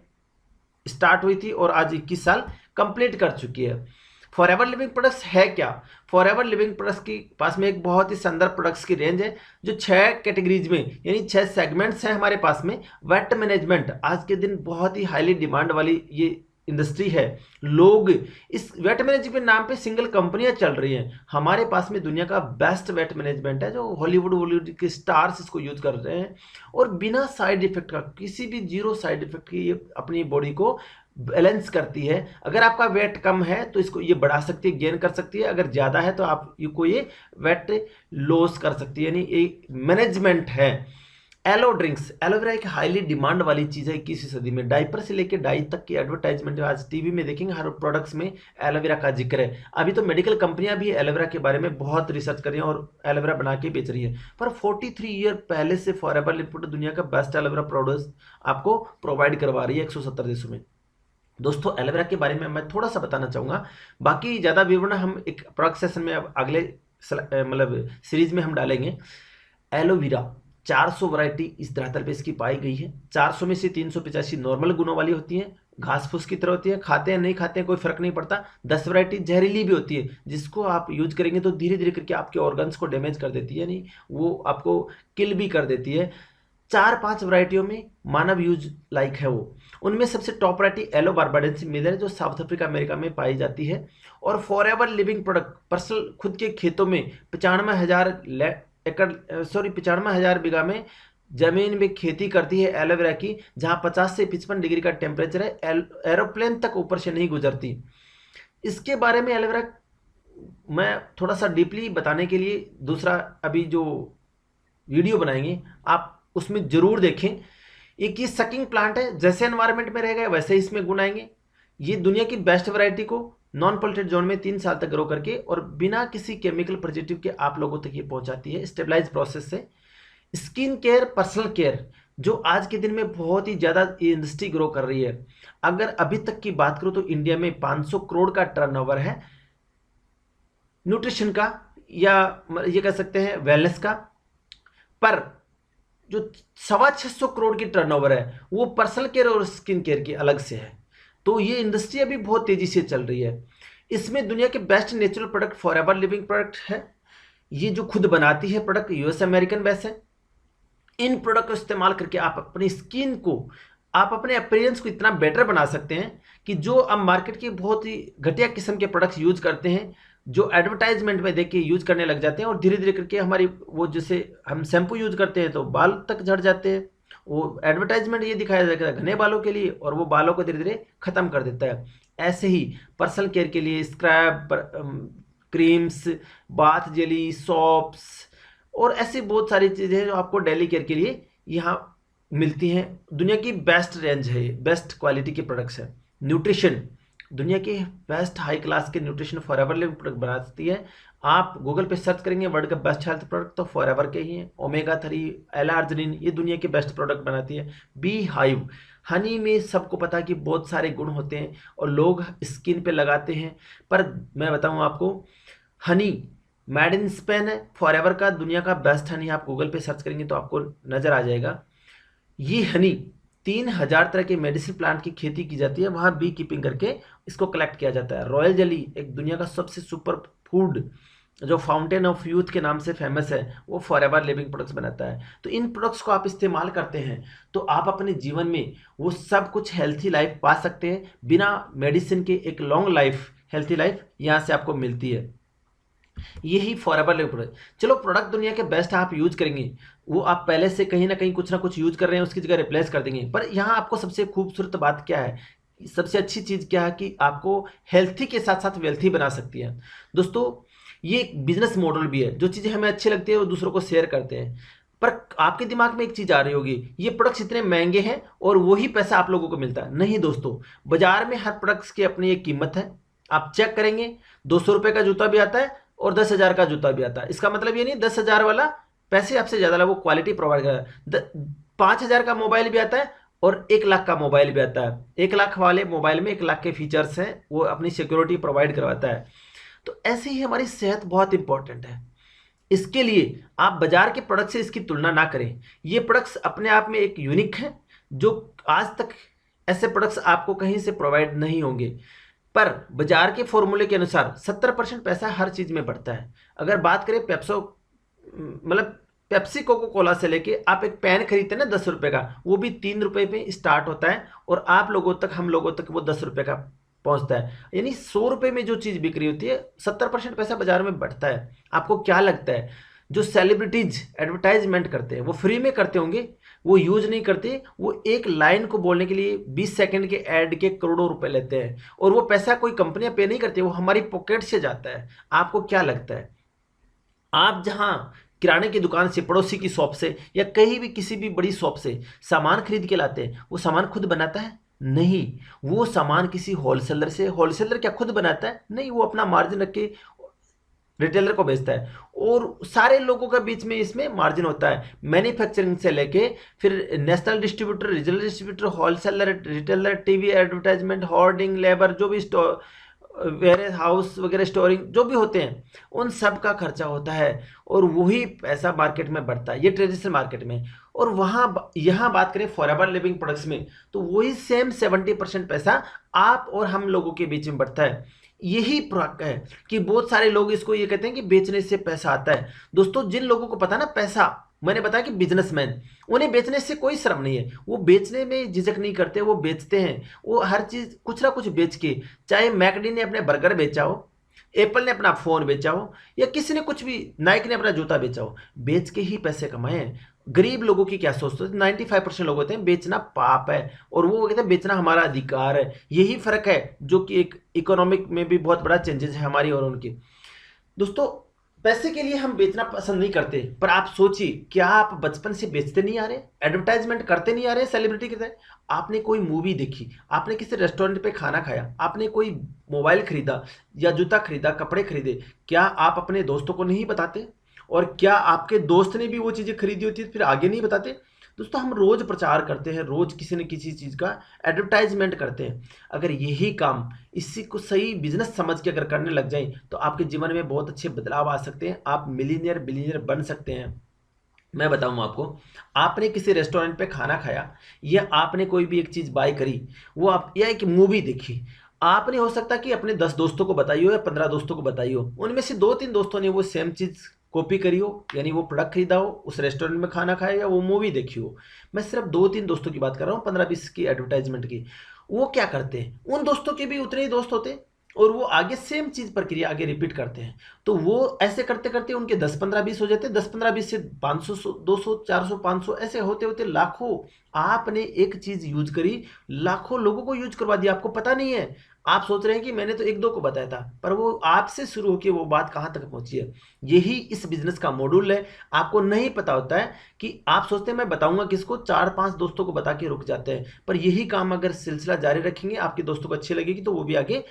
स्टार्ट हुई थी और आज 21 साल कंप्लीट कर चुकी है। फॉरएवर लिविंग प्रोडक्ट्स है क्या? फॉरएवर लिविंग प्रोडक्ट्स के पास में एक बहुत ही शानदार प्रोडक्ट्स की रेंज है जो 6 कैटेगरीज में यानी 6 सेगमेंट्स हैं हमारे पास में। वेट मैनेजमेंट आज के दिन बहुत ही हाईली डिमांड वाली ये इंडस्ट्री है। लोग इस वेट मैनेजमेंट नाम पे सिंगल कंपनियां चल रही हैं। हमारे पास में दुनिया का बेस्ट वेट मैनेजमेंट है जो हॉलीवुड के स्टार्स इसको यूज कर रहे हैं और बिना साइड इफेक्ट का, किसी भी जीरो साइड इफेक्ट की ये अपनी बॉडी को बैलेंस करती है। अगर आपका वेट कम है तो इसको ये बढ़ा सकती है, गेन कर सकती है। अगर ज़्यादा है तो आप ये वेट लॉस कर सकती है, यानी एक मैनेजमेंट है। एलो ड्रिंक्स, एलोवेरा एक हाईली डिमांड वाली चीज़ है 21वीं सदी में। डाइपर से लेकर डाई तक की एडवर्टाइजमेंट आज टीवी में देखेंगे, हर प्रोडक्ट्स में एलोवेरा का जिक्र है। अभी तो मेडिकल कंपनियां भी एलोवेरा के बारे में बहुत रिसर्च कर रही हैं और एलोवेरा बना के बेच रही है। पर 43 ईयर पहले से फॉरएवर लिविंग दुनिया का बेस्ट एलोवेरा प्रोडक्ट आपको प्रोवाइड करवा रही है 170 देशों में। दोस्तों एलोवेरा के बारे में मैं थोड़ा सा बताना चाहूँगा, बाकी ज़्यादा विवरण हम एक प्रोडक्ट सेशन में अब अगले मतलब सीरीज में हम डालेंगे। एलोवेरा 400 वैरायटी इस धरातल पे इसकी पाई गई है। 400 में से 385 नॉर्मल गुणों वाली होती हैं, घास फूस की तरह होती है, खाते हैं नहीं खाते हैं कोई फर्क नहीं पड़ता। 10 वैरायटी जहरीली भी होती है जिसको आप यूज करेंगे तो धीरे धीरे करके आपके ऑर्गन्स को डैमेज कर देती है, यानी वो आपको किल भी कर देती है। 4-5 वैरायटियों में मानव यूज लाइक है वो। उनमें सबसे टॉप वैरायटी एलो बारबाडेंसी मिलर जो साउथ अफ्रीका अमेरिका में पाई जाती है। और फॉरएवर लिविंग प्रोडक्ट पर्सनल खुद के खेतों में 95,000 बीघा में जमीन में खेती करती है एलोवेरा की, जहां 50 से 55 डिग्री का टेम्परेचर है, एरोप्लेन तक ऊपर से नहीं गुजरती। इसके बारे में एलोवेरा मैं थोड़ा सा डीपली बताने के लिए दूसरा अभी जो वीडियो बनाएंगे आप उसमें जरूर देखें। एक ये सकिंग प्लांट है, जैसे एनवायरनमेंट में रहेगा वैसे इसमें गुण आएंगे। ये दुनिया की बेस्ट वैरायटी को नॉन पोल्यूटेड जोन में 3 साल तक ग्रो करके और बिना किसी केमिकल प्रिजर्वेटिव के आप लोगों तक ये पहुंचाती है स्टेबलाइज प्रोसेस से। स्किन केयर, पर्सनल केयर जो आज के दिन में बहुत ही ज़्यादा इंडस्ट्री ग्रो कर रही है। अगर अभी तक की बात करूं तो इंडिया में 500 करोड़ का टर्नओवर है न्यूट्रिशन का, या ये कह सकते हैं वेलनेस का। पर जो 625 करोड़ की टर्नओवर है वो पर्सनल केयर और स्किन केयर की अलग से है। तो ये इंडस्ट्री अभी बहुत तेजी से चल रही है। इसमें दुनिया के best natural product forever living product है। ये जो खुद बनाती है प्रोडक्ट यूएस अमेरिकन बेस है। इन प्रोडक्ट को इस्तेमाल करके आप अपनी स्किन को, आप अपने अपीयरेंस को इतना बेटर बना सकते हैं कि जो अब मार्केट के बहुत ही घटिया किस्म के प्रोडक्ट्स यूज करते हैं, जो एडवर्टाइजमेंट में देख के यूज करने लग जाते हैं और धीरे धीरे करके हमारी वो, जैसे हम शैम्पू यूज करते हैं तो बाल तक झड़ जाते हैं, वो एडवर्टाइजमेंट ये दिखाया जाता है घने बालों के लिए और वो बालों को धीरे धीरे खत्म कर देता है। ऐसे ही पर्सनल केयर के लिए scrub, creams, bath jelly, shops और ऐसी बहुत सारी चीज़ें हैं जो आपको डेली केयर के लिए यहाँ मिलती हैं। दुनिया की बेस्ट रेंज है, बेस्ट क्वालिटी के प्रोडक्ट्स हैं। न्यूट्रिशन, दुनिया के बेस्ट हाई क्लास के न्यूट्रिशन फॉरएवर लिविंग प्रोडक्ट बनाती है। आप गूगल पे सर्च करेंगे वर्ल्ड का बेस्ट हेल्थ प्रोडक्ट तो फॉरएवर के ही हैं। ओमेगा 3, एल-आर्जिनिन, ये दुनिया के बेस्ट प्रोडक्ट बनाती है। बी हाइव, हनी में सबको पता है कि बहुत सारे गुण होते हैं और लोग स्किन पे लगाते हैं। पर मैं बताऊं आपको, हनी मेड इन स्पेन है, फॉरएवर का दुनिया का बेस्ट हनी। आप गूगल पे सर्च करेंगे तो आपको नजर आ जाएगा। ये हनी 3000 तरह के मेडिसिन प्लांट की खेती की जाती है, वहाँ बी कीपिंग करके इसको कलेक्ट किया जाता है। रॉयल जेली एक दुनिया का सबसे सुपर फूड जो फाउंटेन ऑफ यूथ के नाम से फेमस है, वो फॉरएवर लिविंग प्रोडक्ट्स बनाता है। तो इन प्रोडक्ट्स को आप इस्तेमाल करते हैं तो आप अपने जीवन में वो सब कुछ हेल्थी लाइफ पा सकते हैं बिना मेडिसिन के। एक लॉन्ग लाइफ, हेल्थी लाइफ यहाँ से आपको मिलती है। यही फॉरएवर लिविंग प्रोडक्ट। चलो प्रोडक्ट दुनिया के बेस्ट आप यूज करेंगे, वो आप पहले से कहीं ना कहीं कुछ ना कुछ यूज कर रहे हैं उसकी जगह रिप्लेस कर देंगे। पर यहाँ आपको सबसे खूबसूरत बात क्या है, सबसे अच्छी चीज क्या है कि आपको हेल्थी के साथ साथ वेल्थी बना सकती है। दोस्तों ये एक बिजनेस मॉडल भी है, जो चीजें हमें अच्छी लगती है वो दूसरों को शेयर करते हैं। पर आपके दिमाग में एक चीज आ रही होगी, ये प्रोडक्ट्स इतने महंगे हैं और वही पैसा आप लोगों को मिलता है। नहीं दोस्तों, बाजार में हर प्रोडक्ट्स की अपनी एक कीमत है। आप चेक करेंगे 200 रुपए का जूता भी आता है और 10,000 का जूता भी आता है। इसका मतलब ये नहीं 10,000 वाला पैसे आपसे ज्यादा वो क्वालिटी प्रोवाइड कर रहा है। 5,000 का मोबाइल भी आता है और 1 लाख का मोबाइल भी आता है। 1 लाख वाले मोबाइल में 1 लाख के फीचर्स हैं, वो अपनी सिक्योरिटी प्रोवाइड करवाता है। तो ऐसे ही हमारी सेहत बहुत इंपॉर्टेंट है। इसके लिए आप बाजार के प्रोडक्ट से इसकी तुलना ना करें। ये प्रोडक्ट्स अपने आप में एक यूनिक है, जो आज तक ऐसे प्रोडक्ट्स आपको कहीं से प्रोवाइड नहीं होंगे। पर बाजार के फॉर्मूले के अनुसार 70% पैसा हर चीज में बढ़ता है। अगर बात करें मतलब पेप्सी कोको कोला से लेके आप एक पेन खरीदते हैं ना 10 रुपए का, वो भी 3 रुपए में स्टार्ट होता है और आप लोगों तक, हम लोगों तक वो 10 रुपए का पहुंचता है। यानी 100 रुपए में जो चीज बिक्री होती है, 70% पैसा बाजार में बढ़ता है। आपको क्या लगता है जो सेलिब्रिटीज एडवर्टाइजमेंट करते हैं वो फ्री में करते होंगे? वो यूज नहीं करते, वो एक लाइन को बोलने के लिए 20 सेकंड के ऐड के करोड़ों रुपए लेते हैं और वो पैसा कोई कंपनियां पे नहीं करती, वो हमारी पॉकेट से जाता है। आपको क्या लगता है, आप जहां किराने की दुकान से, पड़ोसी की शॉप से या कहीं भी किसी भी बड़ी शॉप से सामान खरीद के लाते हैं, वो सामान खुद बनाता है? नहीं, वो सामान किसी होलसेलर से, होलसेलर क्या खुद बनाता है? नहीं, वो अपना मार्जिन रख के रिटेलर को बेचता है और सारे लोगों के बीच में इसमें मार्जिन होता है। मैन्युफैक्चरिंग से लेके फिर national distributor, regional distributor, wholesaler, retailer, TV advertisement, hoarding, labour, जो भी स्टोर, वेयर हाउस वगैरह, स्टोरिंग जो भी होते हैं, उन सब का खर्चा होता है और वही पैसा मार्केट में बढ़ता है, ये ट्रेडिशनल मार्केट में। और वहाँ यहाँ बात करें फॉरएवर लिविंग प्रोडक्ट्स में, तो वही सेम 70% पैसा आप और हम लोगों के बीच में बढ़ता है। यही फर्क है कि बहुत सारे लोग इसको ये कहते हैं कि बेचने से पैसा आता है। दोस्तों, जिन लोगों को पता ना पैसा, मैंने बताया कि बिजनेसमैन, उन्हें बेचने से कोई शर्म नहीं है, वो बेचने में झिझक नहीं करते, वो बेचते हैं। वो हर चीज कुछ ना कुछ बेच के, चाहे मैकडी ने अपने बर्गर बेचा हो, एप्पल ने अपना फोन बेचा हो, या किसी ने कुछ भी, नाइक ने अपना जूता बेचा हो, बेच के ही पैसे कमाए हैं। गरीब लोगों की क्या सोचते हैं? 95% लोग होते हैं बेचना पाप है और वो कहते हैं बेचना हमारा अधिकार है। यही फर्क है जो कि एक इकोनॉमिक में भी बहुत बड़ा चेंजेस है हमारी और उनकी। दोस्तों, पैसे के लिए हम बेचना पसंद नहीं करते, पर आप सोचिए, क्या आप बचपन से बेचते नहीं आ रहे, एडवर्टाइजमेंट करते नहीं आ रहे सेलिब्रिटी के तरह? आपने कोई मूवी देखी, आपने किसी रेस्टोरेंट पे खाना खाया, आपने कोई मोबाइल खरीदा या जूता खरीदा, कपड़े खरीदे, क्या आप अपने दोस्तों को नहीं बताते? और क्या आपके दोस्त ने भी वो चीजें खरीदी होती है फिर आगे नहीं बताते? दोस्तों, हम रोज प्रचार करते हैं, रोज किसी न किसी चीज का एडवर्टाइजमेंट करते हैं। अगर यही काम इसी को सही बिजनेस समझ के अगर करने लग जाए, तो आपके जीवन में बहुत अच्छे बदलाव आ सकते हैं, आप मिलीनियर बिलीनियर बन सकते हैं। मैं बताऊं आपको, आपने किसी रेस्टोरेंट पे खाना खाया या आपने कोई भी एक चीज बाय करी, वो आप, या एक मूवी देखी, आपने हो सकता कि अपने 10 दोस्तों को बताई हो या 15 दोस्तों को बताई हो, उनमें से 2-3 दोस्तों ने वो सेम चीज कॉपी करी हो, यानी वो प्रोडक्ट खरीदा हो, उस रेस्टोरेंट में खाना खाया या वो मूवी देखी हो। मैं सिर्फ 2-3 दोस्तों की बात कर रहा हूँ, 15-20 की एडवर्टाइजमेंट की। वो क्या करते हैं, उन दोस्तों के भी उतने ही दोस्त होते हैं और वो आगे सेम चीज प्रक्रिया आगे रिपीट करते हैं। तो वो ऐसे करते करते उनके 10-15-20 हो जाते हैं, 10-15-20 से 500, 200, 400, 500, ऐसे होते होते लाखों। आपने एक चीज यूज करी, लाखों लोगों को यूज करवा दिया, आपको पता नहीं है। आप सोच रहे हैं कि मैंने तो 1-2 को बताया था, पर वो आपसे शुरू होकर वो बात कहां तक पहुंची है। यही इस बिजनेस का मॉड्यूल है। आपको नहीं पता होता है कि आप सोचते हैं मैं बताऊंगा किसको, 4-5 दोस्तों को बता के रुक जाते हैं, पर यही काम अगर सिलसिला जारी रखेंगे, आपके दोस्तों को अच्छी लगेगी तो वो भी आगे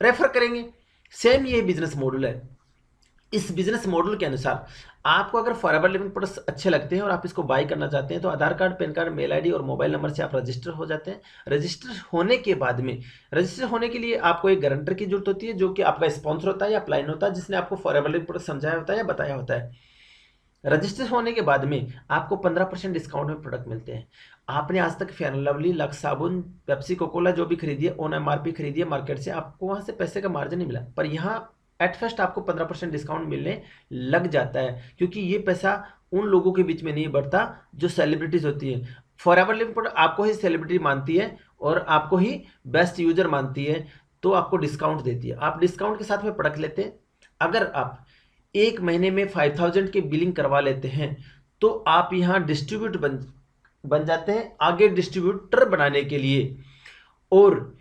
रेफर करेंगे। सेम ये बिजनेस मॉडल है। इस बिजनेस मॉडल के अनुसार आपको अगर फॉरएवर लिविंग प्रोडक्ट्स अच्छे लगते हैं और आप इसको बाय करना चाहते हैं, तो Aadhaar card, PAN card, mail ID और मोबाइल नंबर से आप रजिस्टर हो जाते हैं। रजिस्टर होने के बाद में, रजिस्टर होने के लिए आपको एक गारंटर की जरूरत होती है, जो कि आपका स्पॉन्सर होता है या अपलाइन होता है, जिसने आपको फॉरएवर लिविंग प्रोडक्ट समझाया होता है या बताया होता है। रजिस्टर होने के बाद में आपको 15% डिस्काउंट में प्रोडक्ट मिलते हैं। आपने आज तक फेयर एंड लवली, लक्स साबुन, पेप्सी कोकोला जो भी खरीदी है, ऑन एमआरपी खरीदी है मार्केट से, आपको वहां से पैसे का मार्जिन नहीं मिला, पर यहाँ एट फर्स्ट आपको 15% डिस्काउंट मिलने लग जाता है, क्योंकि ये पैसा उन लोगों के बीच में नहीं बढ़ता जो सेलिब्रिटीज होती है। फॉरएवर लिविंग प्रोडक्ट आपको ही सेलिब्रिटी मानती है और आपको ही बेस्ट यूजर मानती है, तो आपको डिस्काउंट देती है। आप डिस्काउंट के साथ में प्रोडक्ट लेते हैं। अगर आप एक महीने में 5000 की बिलिंग करवा लेते हैं, तो आप यहाँ डिस्ट्रीब्यूट बन जाते हैं आगे डिस्ट्रीब्यूटर बनाने के लिए, और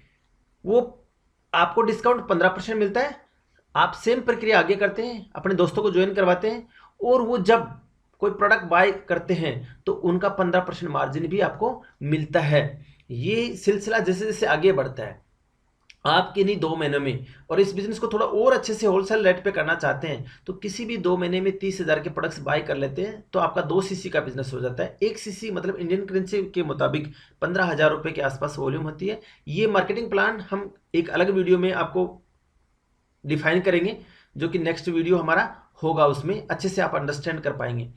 वो आपको डिस्काउंट 15% मिलता है। आप सेम प्रक्रिया आगे करते हैं, अपने दोस्तों को ज्वाइन करवाते हैं, और वो जब कोई प्रोडक्ट बाय करते हैं तो उनका 15% मार्जिन भी आपको मिलता है। ये सिलसिला जैसे जैसे आगे बढ़ता है, आप किन्हीं 2 महीनों में और इस बिजनेस को थोड़ा और अच्छे से होलसेल रेट पे करना चाहते हैं तो किसी भी 2 महीने में 30,000 के प्रोडक्ट्स बाय कर लेते हैं तो आपका 2 सीसी का बिजनेस हो जाता है। 1 सीसी मतलब इंडियन करेंसी के मुताबिक 15,000 रुपये के आसपास वॉल्यूम होती है। ये मार्केटिंग प्लान हम एक अलग वीडियो में आपको डिफाइन करेंगे, जो कि नेक्स्ट वीडियो हमारा होगा, उसमें अच्छे से आप अंडरस्टैंड कर पाएंगे।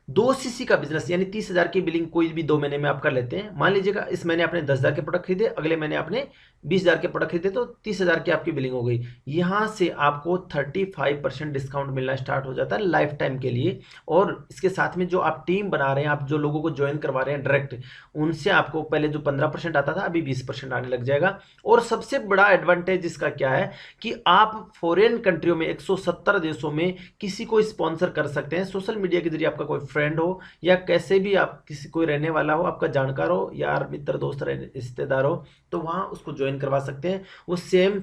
2 सीसी का बिजनेस यानी 30,000 की बिलिंग कोई भी 2 महीने में आप कर लेते हैं। मान लीजिएगा इस महीने आपने 10,000 के प्रोडक्ट खरीदे, अगले महीने आपने 20,000 के प्रोडक्ट खरीदे, तो 30,000 की आपकी बिलिंग हो गई। यहां से आपको 35% डिस्काउंट मिलना स्टार्ट हो जाता है लाइफ टाइम के लिए। और इसके साथ में जो आप टीम बना रहे हैं, आप जो लोगों को ज्वाइन करवा रहे हैं डायरेक्ट, उनसे आपको पहले जो 15% आता था अभी 20% आने लग जाएगा। और सबसे बड़ा एडवांटेज इसका क्या है कि आप फॉरेन कंट्रियों में 170 देशों में किसी को स्पॉन्सर कर सकते हैं। सोशल मीडिया के जरिए आपका कोई फ्रेंड हो या कैसे भी आप किसी कोई रहने वाला हो, आपका जानकार हो, यार मित्र दोस्त रिश्तेदार हो, तो वहां उसको ज्वाइन करवा सकते हैं। वो सेम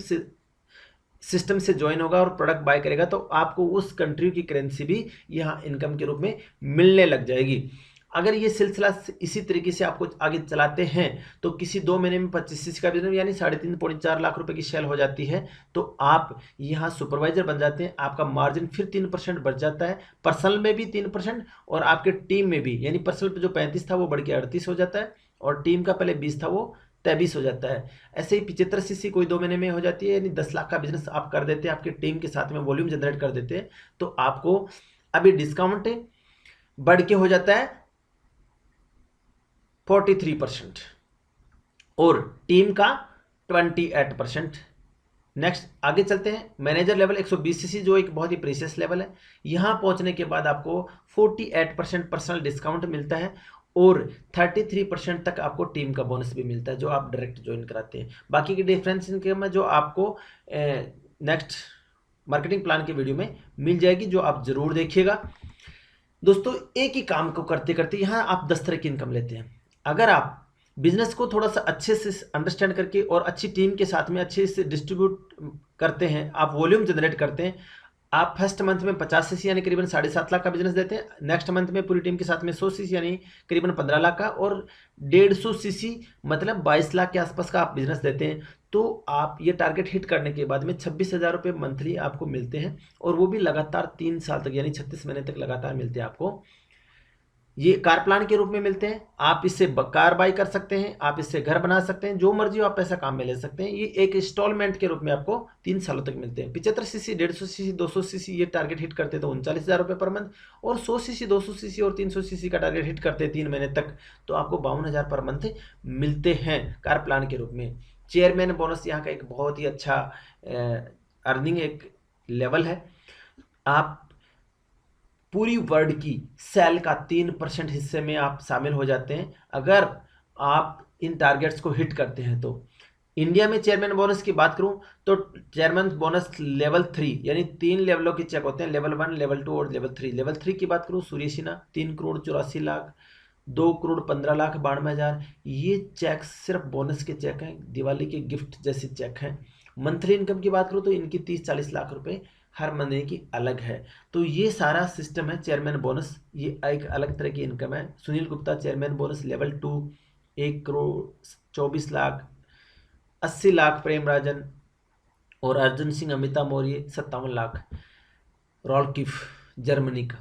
सिस्टम से ज्वाइन होगा और प्रोडक्ट बाय करेगा तो आपको उस कंट्री की करेंसी भी यहाँ इनकम के रूप में मिलने लग जाएगी। अगर ये सिलसिला इसी तरीके से आपको आगे चलाते हैं तो किसी 2 महीने में 25 का बिजनेस यानी 3.5-4 लाख रुपए की सेल हो जाती है। तो आप यहाँ सुपरवाइजर बन जाते हैं, आपका मार्जिन फिर 3% बढ़ जाता है, पर्सनल में भी 3% और आपके टीम में भी, यानी पर्सनल पे जो 35 था वो बढ़ के 38 हो जाता है और टीम का पहले 20 था वो 23 हो जाता है। ऐसे ही 75 सीसी कोई 2 महीने में हो जाती है, यानी 10 लाख का बिजनेस आप कर देते हैं, आपके टीम के साथ में वॉल्यूम जनरेट कर देते हैं, तो आपको अभी डिस्काउंट बढ़ के हो जाता है 43% और टीम का 28%। नेक्स्ट आगे चलते हैं, मैनेजर लेवल 120 सीसी, जो एक बहुत ही प्रीशियस लेवल है। यहां पहुंचने के बाद आपको 48% पर्सनल डिस्काउंट मिलता है और 33% तक आपको टीम का बोनस भी मिलता है जो आप डायरेक्ट ज्वाइन कराते हैं। बाकी की डिफरेंस इनकम है जो आपको नेक्स्ट मार्केटिंग प्लान के वीडियो में मिल जाएगी, जो आप जरूर देखिएगा। दोस्तों एक ही काम को करते करते यहाँ आप 10 तरह की इनकम लेते हैं। अगर आप बिजनेस को थोड़ा सा अच्छे से अंडरस्टैंड करके और अच्छी टीम के साथ में अच्छे से डिस्ट्रीब्यूट करते हैं, आप वॉल्यूम जनरेट करते हैं, आप फर्स्ट मंथ में 50 सीसी यानी करीबन 7.5 लाख का बिजनेस देते हैं, नेक्स्ट मंथ में पूरी टीम के साथ में 100 सीसी यानी करीबन 15 लाख का, और 150 सीसी मतलब 22 लाख के आसपास का आप बिजनेस देते हैं, तो आप ये टारगेट हिट करने के बाद में 26,000 रुपये मंथली आपको मिलते हैं और वो भी लगातार 3 साल तक यानी 36 महीने तक लगातार मिलते हैं आपको। ये कार प्लान के रूप में मिलते हैं, आप इससे कार बाई कर सकते हैं, आप इससे घर बना सकते हैं, जो मर्जी हो आप पैसा काम में ले सकते हैं। ये एक इंस्टॉलमेंट के रूप में आपको 3 सालों तक मिलते हैं। 75 सीसी 150 सीसी 200 सीसी ये टारगेट हिट करते तो 39,000 रुपये पर मंथ, और 100 सीसी 200 सीसी और 300 सीसी का टारगेट हिट करते 3 महीने तक तो आपको 52,000 पर मंथ मिलते हैं कार प्लान के रूप में। चेयरमैन बोनस यहाँ का एक बहुत ही अच्छा अर्निंग एक लेवल है। आप पूरी वर्ल्ड की सेल का 3% हिस्से में आप शामिल हो जाते हैं अगर आप इन टारगेट्स को हिट करते हैं। तो इंडिया में चेयरमैन बोनस की बात करूं तो चेयरमैन बोनस लेवल 3 यानी 3 लेवलों के चेक होते हैं, लेवल 1, लेवल 2 और लेवल 3। लेवल 3 की बात करूं, सूर्य सिन्हा 3,84,00,000, 2,15,92,000, ये चेक सिर्फ बोनस के चेक हैं, दिवाली के गिफ्ट जैसे चेक हैं। मंथली इनकम की बात करूं तो इनकी 30-40 लाख रुपए हर महीने की अलग है। तो ये सारा सिस्टम है चेयरमैन बोनस, ये एक अलग तरह की इनकम है। Sunil Gupta chairman bonus level 2 1,24,00,000, 80 lakh Prem Rajan और अर्जुन सिंह अमिता मौर्य 57 लाख। रॉलकिफ जर्मनी का,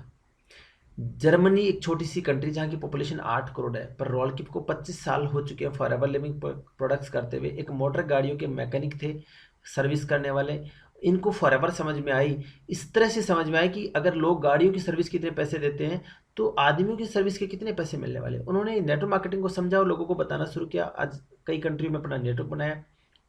जर्मनी एक छोटी सी कंट्री जहाँ की पॉपुलेशन 8 करोड़ है, पर रॉलकिप को 25 साल हो चुके हैं फॉरएवर लिविंग प्रोडक्ट्स करते हुए। एक मोटर गाड़ियों के मैकेनिक थे, सर्विस करने वाले, इनको फॉरएवर समझ में आई, इस तरह से समझ में आई कि अगर लोग गाड़ियों की सर्विस कितने पैसे देते हैं तो आदमियों की सर्विस के कितने पैसे मिलने वाले। उन्होंने नेटवर्क मार्केटिंग को समझा और लोगों को बताना शुरू किया। आज कई कंट्री में अपना नेटवर्क बनाया।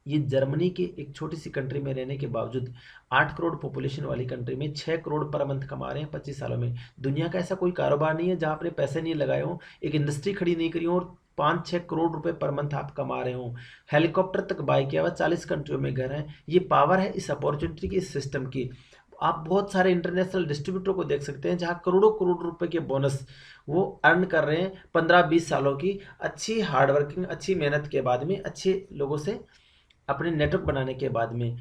ये जर्मनी के एक छोटी सी कंट्री में रहने के बावजूद 8 करोड़ पॉपुलेशन वाली कंट्री में 6 करोड़ पर मंथ कमा रहे हैं 25 सालों में। दुनिया का ऐसा कोई कारोबार नहीं है जहां आपने पैसे नहीं लगाए हों, एक इंडस्ट्री खड़ी नहीं करी हो और 5-6 करोड़ रुपए पर मंथ आप कमा रहे हो। हेलीकॉप्टर तक बाय किया हुआ, 40 कंट्रियों में घर है। ये पावर है इस अपॉर्चुनिटी की, इस सिस्टम की। आप बहुत सारे इंटरनेशनल डिस्ट्रीब्यूटर को देख सकते हैं जहां करोड़ों करोड़ रुपए के बोनस वो अर्न कर रहे हैं 15-20 सालों की अच्छी हार्डवर्किंग, अच्छी मेहनत के बाद में, अच्छे लोगों से अपने नेटवर्क बनाने के बाद में।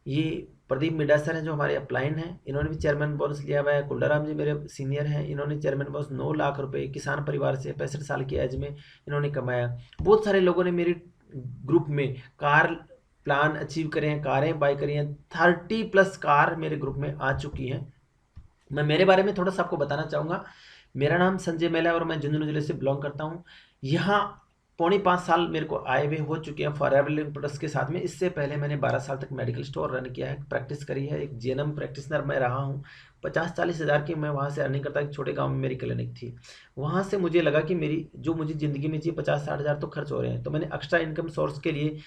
ये प्रदीप मिडा सर हैं जो हमारे अपलाइन हैं, इन्होंने भी चेयरमैन बोनस लिया हुआ है। कुल्लाराम जी मेरे सीनियर हैं, इन्होंने चेयरमैन बोनस 9 लाख रुपए किसान परिवार से 65 साल की एज में इन्होंने कमाया। बहुत सारे लोगों ने मेरे ग्रुप में कार प्लान अचीव करे हैं, कारें बाय करी हैं। 30+ कार मेरे ग्रुप में आ चुकी हैं। मैं मेरे बारे में थोड़ा सा आपको बताना चाहूँगा। मेरा नाम संजय मेहला है और मैं झुंझुनू जिले से बिलोंग करता हूँ। यहाँ पौने 5 साल मेरे को आए हुए हो चुके हैं फॉरएवर लिविंग प्रोडक्ट्स के साथ में। इससे पहले मैंने 12 साल तक मेडिकल स्टोर रन किया है, प्रैक्टिस करी है। एक जीएनएम प्रैक्टिशनर मैं रहा हूँ। 50-40 हज़ार की मैं वहाँ से अर्निंग करता। एक छोटे गांव में मेरी क्लिनिक थी। वहाँ से मुझे लगा कि मेरी जो मुझे ज़िंदगी में चाहिए 50-60 हज़ार तो खर्च हो रहे हैं। तो मैंने एक्स्ट्रा इनकम सोर्स के लिए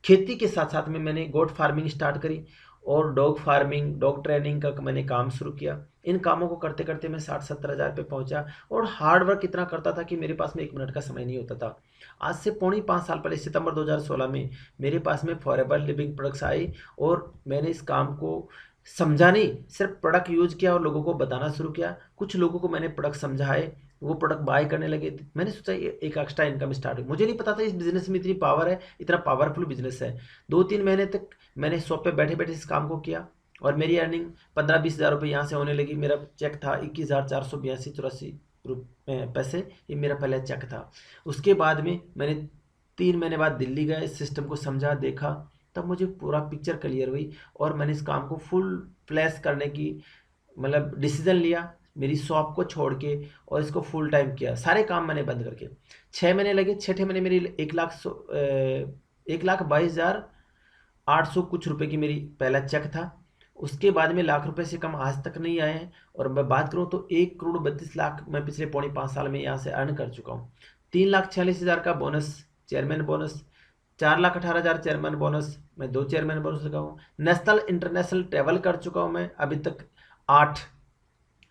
खेती के साथ साथ में मैंने गोट फार्मिंग स्टार्ट करी और डॉग फार्मिंग, डॉग ट्रेनिंग का मैंने काम शुरू किया। इन कामों को करते करते मैं 60-70 हज़ार पे पहुंचा और हार्ड वर्क इतना करता था कि मेरे पास में 1 मिनट का समय नहीं होता था। आज से पौने 5 साल पहले सितंबर 2016 में मेरे पास में फॉरएवर लिविंग प्रोडक्ट्स आई और मैंने इस काम को समझा नहीं, सिर्फ प्रोडक्ट यूज किया और लोगों को बताना शुरू किया। कुछ लोगों को मैंने प्रोडक्ट समझाए, वो प्रोडक्ट बाय करने लगे। मैंने सोचा ये एक एक्स्ट्रा इनकम स्टार्ट हुई। मुझे नहीं पता था इस बिजनेस में इतनी पावर है, इतना पावरफुल बिजनेस है। 2-3 महीने तक मैंने शॉप पे बैठे बैठे इस काम को किया और मेरी अर्निंग 15-20 हज़ार रुपये यहाँ से होने लगी। मेरा चेक था 21,482-84 पैसे, ये मेरा पहला चेक था। उसके बाद में मैंने 3 महीने बाद दिल्ली गया, इस सिस्टम को समझा, देखा, तब मुझे पूरा पिक्चर क्लियर हुई और मैंने इस काम को फुल फ्लैश करने की मतलब डिसीजन लिया, मेरी शॉप को छोड़ के, और इसको फुल टाइम किया। सारे काम मैंने बंद करके 6 महीने लगे। 6 महीने मेरी 1,22,800 कुछ रुपए की मेरी पहला चेक था। उसके बाद में लाख रुपए से कम आज तक नहीं आए हैं। और मैं बात करूं तो 1,32,00,000 मैं पिछले पौने 5 साल में यहाँ से अर्न कर चुका हूँ। 3,46,000 का bonus, chairman bonus, 4,18,000 chairman bonus, मैं 2 चेयरमैन बोनस लगा हूँ। नेशनल इंटरनेशनल ट्रैवल कर चुका हूँ मैं अभी तक 8।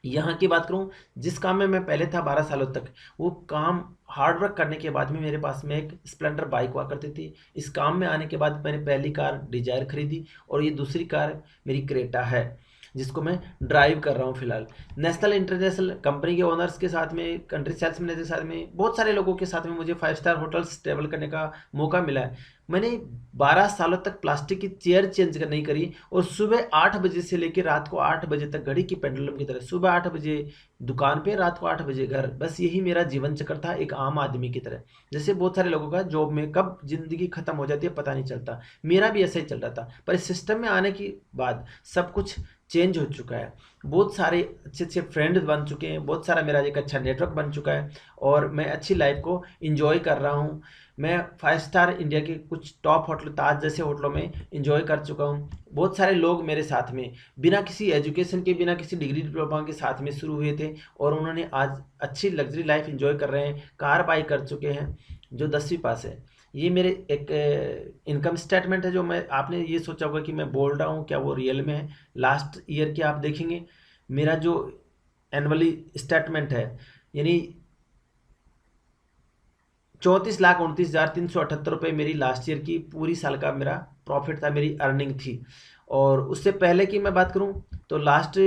यहाँ की बात करूँ, जिस काम में मैं पहले था 12 सालों तक, वो काम हार्ड वर्क करने के बाद में मेरे पास में एक स्प्लेंडर बाइक हुआ करती थी। इस काम में आने के बाद मैंने पहली कार डिजायर खरीदी और ये दूसरी कार मेरी क्रेटा है जिसको मैं ड्राइव कर रहा हूँ फिलहाल। नेशनल इंटरनेशनल कंपनी के ओनर्स के साथ में, कंट्री सेल्स मैनेजर के साथ में, बहुत सारे लोगों के साथ में मुझे 5 स्टार होटल्स ट्रेवल करने का मौका मिला है। मैंने 12 सालों तक प्लास्टिक की चेयर चेंज नहीं करी और सुबह 8 बजे से लेकर रात को 8 बजे तक, घड़ी की पेंडुलम की तरह, सुबह 8 बजे दुकान पे, रात को 8 बजे घर। बस यही मेरा जीवन चक्र था एक आम आदमी की तरह। जैसे बहुत सारे लोगों का जॉब में कब जिंदगी खत्म हो जाती है पता नहीं चलता, मेरा भी ऐसा ही चल रहा था। पर इस सिस्टम में आने के बाद सब कुछ चेंज हो चुका है। बहुत सारे अच्छे अच्छे फ्रेंड्स बन चुके हैं, बहुत सारा मेरा एक अच्छा नेटवर्क बन चुका है और मैं अच्छी लाइफ को इंजॉय कर रहा हूँ। मैं 5 स्टार इंडिया के कुछ टॉप होटल, ताज जैसे होटलों में इंजॉय कर चुका हूँ। बहुत सारे लोग मेरे साथ में बिना किसी एजुकेशन के, बिना किसी डिग्री डिप्लोमा के साथ में शुरू हुए थे और उन्होंने आज अच्छी लग्जरी लाइफ इंजॉय कर रहे हैं, कार बाई कर चुके हैं जो 10वीं पास है। ये मेरे एक इनकम स्टेटमेंट है जो मैं, आपने ये सोचा होगा कि मैं बोल रहा हूँ क्या वो रियल में है। लास्ट ईयर के आप देखेंगे मेरा जो एनुअली स्टेटमेंट है, यानी 34,29,378 रुपये मेरी लास्ट ईयर की पूरी साल का मेरा प्रॉफिट था, मेरी अर्निंग थी। और उससे पहले की मैं बात करूं तो लास्ट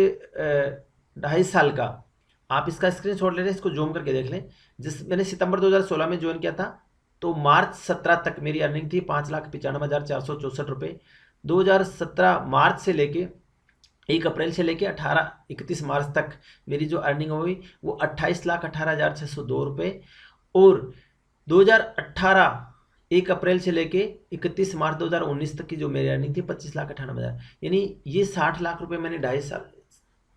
2.5 साल का आप इसका स्क्रीनशॉट ले लें, इसको जूम करके देख लें। मैंने सितंबर 2016 में ज्वाइन किया था तो मार्च 17 तक मेरी अर्निंग थी 5,95,464 रुपये। 2017 मार्च से लेके 1 अप्रैल से लेके 31 मार्च तक मेरी जो अर्निंग हुई वो 28,18,602 रुपये। और 2018 1 अप्रैल से लेके 31 मार्च 2019 तक की जो मेरी अर्निंग थी 25,98,000, यानी ये 60 लाख रुपए मैंने 2.5 साल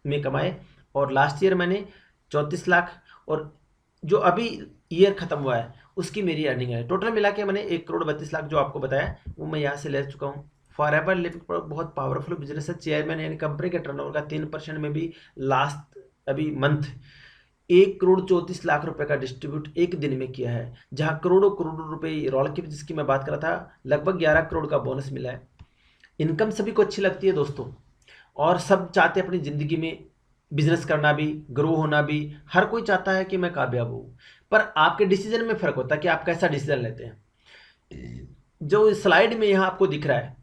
में कमाए। और लास्ट ईयर मैंने 34 लाख, और जो अभी ईयर खत्म हुआ है उसकी मेरी अर्निंग है। टोटल मिला के मैंने 1,32,00,000 जो आपको बताया वो मैं यहाँ से ले चुका हूँ। फॉरएवर लिविंग बहुत पावरफुल बिजनेस है। चेयरमैन यानी कंपनी के टर्नओवर का 3% में भी लास्ट अभी मंथ 1,34,00,000 रुपए का डिस्ट्रीब्यूट एक दिन में किया है, जहां करोड़ों करोड़ों रुपए रोल की जिसकी मैं बात कर रहा था, लगभग 11 करोड़ का बोनस मिला है। इनकम सभी को अच्छी लगती है दोस्तों, और सब चाहते हैं अपनी जिंदगी में बिजनेस करना भी, ग्रो होना भी। हर कोई चाहता है कि मैं कामयाब हूं, पर आपके डिसीजन में फर्क होता है कि आप कैसा डिसीजन लेते हैं। जो स्लाइड में यहां आपको दिख रहा है,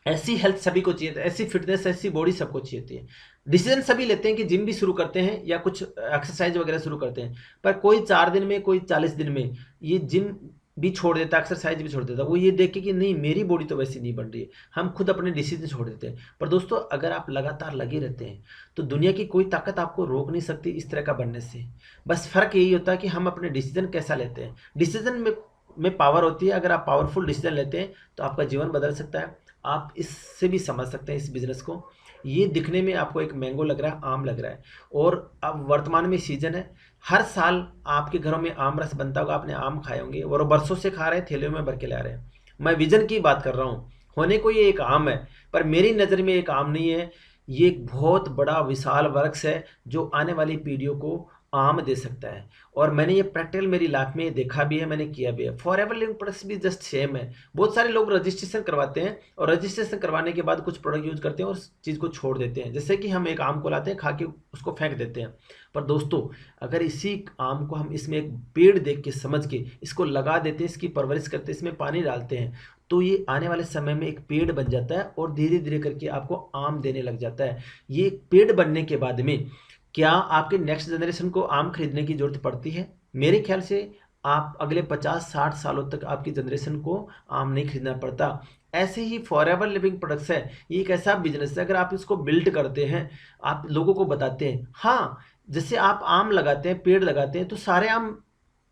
ऐसी हेल्थ सभी को चाहिए, ऐसी फिटनेस, ऐसी बॉडी सबको चाहिए थी। डिसीजन सभी लेते हैं कि जिम भी शुरू करते हैं या कुछ एक्सरसाइज वगैरह शुरू करते हैं, पर कोई 4 दिन में, कोई 40 दिन में ये जिम भी छोड़ देता, एक्सरसाइज भी छोड़ देता। वो ये देख के कि नहीं मेरी बॉडी तो वैसी नहीं बन रही है, हम खुद अपने डिसीजन छोड़ देते हैं। पर दोस्तों अगर आप लगातार लगे रहते हैं तो दुनिया की कोई ताकत आपको रोक नहीं सकती इस तरह का बनने से। बस फर्क यही होता है कि हम अपने डिसीजन कैसा लेते हैं। डिसीजन में में पावर होती है। अगर आप पावरफुल डिसीजन लेते हैं तो आपका जीवन बदल सकता है। आप इससे भी समझ सकते हैं इस बिजनेस को। ये दिखने में आपको एक मैंगो लग रहा है, आम लग रहा है, और अब वर्तमान में सीजन है। हर साल आपके घरों में आम रस बनता होगा, आपने आम खाए होंगे और बरसों से खा रहे हैं, थैलियों में भर के ला रहे हैं। मैं विजन की बात कर रहा हूँ। होने को ये एक आम है, पर मेरी नज़र में एक आम नहीं है। ये एक बहुत बड़ा विशाल वृक्ष है जो आने वाली पीढ़ियों को आम दे सकता है। और मैंने ये प्रैक्टिकल मेरी लाइफ में देखा भी है, मैंने किया भी है। फॉरएवर लिविंग प्रोडक्ट्स भी जस्ट सेम है। बहुत सारे लोग रजिस्ट्रेशन करवाते हैं और रजिस्ट्रेशन करवाने के बाद कुछ प्रोडक्ट यूज करते हैं और उस चीज़ को छोड़ देते हैं। जैसे कि हम एक आम को लाते हैं, खा के उसको फेंक देते हैं। पर दोस्तों, अगर इसी आम को हम इसमें एक पेड़ देख के समझ के इसको लगा देते हैं, इसकी परवरिश करते हैं, इसमें पानी डालते हैं, तो ये आने वाले समय में एक पेड़ बन जाता है और धीरे धीरे करके आपको आम देने लग जाता है। ये पेड़ बनने के बाद में क्या आपके नेक्स्ट जनरेशन को आम खरीदने की जरूरत पड़ती है? मेरे ख्याल से आप अगले 50-60 सालों तक आपकी जनरेशन को आम नहीं खरीदना पड़ता। ऐसे ही फॉरएवर लिविंग प्रोडक्ट्स है, ये एक ऐसा बिजनेस है, अगर आप इसको बिल्ड करते हैं, आप लोगों को बताते हैं। हाँ, जैसे आप आम लगाते हैं, पेड़ लगाते हैं, तो सारे आम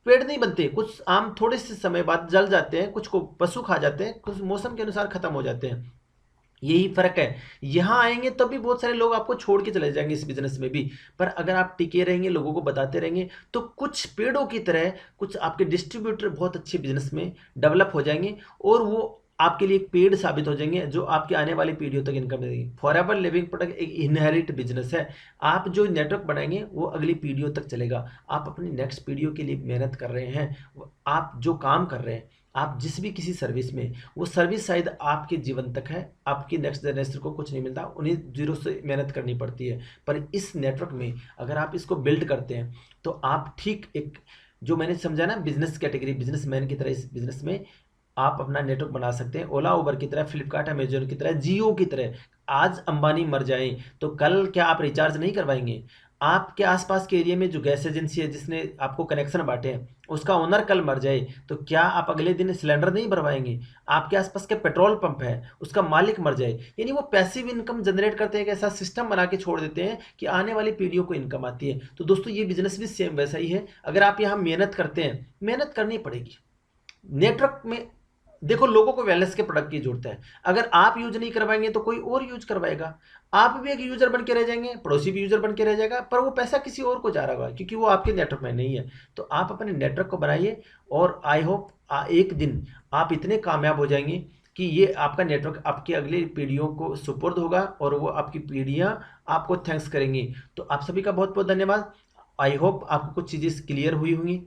पेड़ नहीं बनते। कुछ आम थोड़े से समय बाद जल जाते हैं, कुछ को पशु खा जाते हैं, कुछ मौसम के अनुसार खत्म हो जाते हैं। यही फर्क है। यहाँ आएंगे तब भी बहुत सारे लोग आपको छोड़ के चले जाएंगे इस बिजनेस में भी। पर अगर आप टिके रहेंगे, लोगों को बताते रहेंगे, तो कुछ पेड़ों की तरह कुछ आपके डिस्ट्रीब्यूटर बहुत अच्छे बिजनेस में डेवलप हो जाएंगे और वो आपके लिए एक पेड़ साबित हो जाएंगे जो आपकी आने वाली पीढ़ियों तक इनकम देगी। फॉरएवर लिविंग प्रोडक्ट एक इनहेरिट बिजनेस है। आप जो नेटवर्क बनाएंगे वो अगली पीढ़ियों तक चलेगा। आप अपनी नेक्स्ट पीढ़ियों के लिए मेहनत कर रहे हैं, आप जो काम कर रहे हैं, आप जिस भी किसी सर्विस में, वो सर्विस शायद आपके जीवन तक है, आपकी नेक्स्ट जनरेशन को कुछ नहीं मिलता, उन्हें जीरो से मेहनत करनी पड़ती है। पर इस नेटवर्क में अगर आप इसको बिल्ड करते हैं तो आप ठीक एक, जो मैंने समझा ना, बिजनेस कैटेगरी, बिजनेसमैन की तरह इस बिजनेस में आप अपना नेटवर्क बना सकते हैं। ओला उबर की तरह, फ्लिपकार्ट अमेजोन की तरह, जियो की तरह। आज अंबानी मर जाए तो कल क्या आप रिचार्ज नहीं करवाएंगे? आपके आसपास के एरिया में जो गैस एजेंसी है जिसने आपको कनेक्शन बांटे हैं, उसका ओनर कल मर जाए तो क्या आप अगले दिन सिलेंडर नहीं भरवाएंगे? आपके आसपास के पेट्रोल पंप है, उसका मालिक मर जाए, यानी वो पैसिव इनकम जनरेट करते हैं, एक ऐसा सिस्टम बना के छोड़ देते हैं कि आने वाली पीढ़ियों को इनकम आती है। तो दोस्तों, ये बिजनेस भी सेम वैसा ही है। अगर आप यहाँ मेहनत करते हैं, मेहनत करनी पड़ेगी। नेटवर्क में देखो, लोगों को वेलनेस के प्रोडक्ट की जरूरत है। अगर आप यूज नहीं करवाएंगे तो कोई और यूज करवाएगा। आप भी एक यूजर बन के रह जाएंगे, पड़ोसी भी यूजर बन के रह जाएगा, पर वो पैसा किसी और को जा रहा होगा क्योंकि वो आपके नेटवर्क में नहीं है। तो आप अपने नेटवर्क को बनाइए और आई होप एक दिन आप इतने कामयाब हो जाएंगे कि ये आपका नेटवर्क आपकी अगली पीढ़ियों को सुपुर्द होगा और वो आपकी पीढ़ियां आपको थैंक्स करेंगी। तो आप सभी का बहुत बहुत धन्यवाद। आई होप आपको कुछ चीज़ें क्लियर हुई होंगी।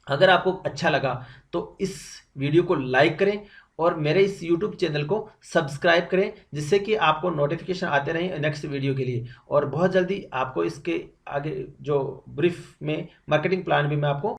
अगर आपको अच्छा लगा तो इस वीडियो को लाइक करें और मेरे इस YouTube चैनल को सब्सक्राइब करें, जिससे कि आपको नोटिफिकेशन आते रहें नेक्स्ट वीडियो के लिए। और बहुत जल्दी आपको इसके आगे जो ब्रीफ में मार्केटिंग प्लान भी मैं आपको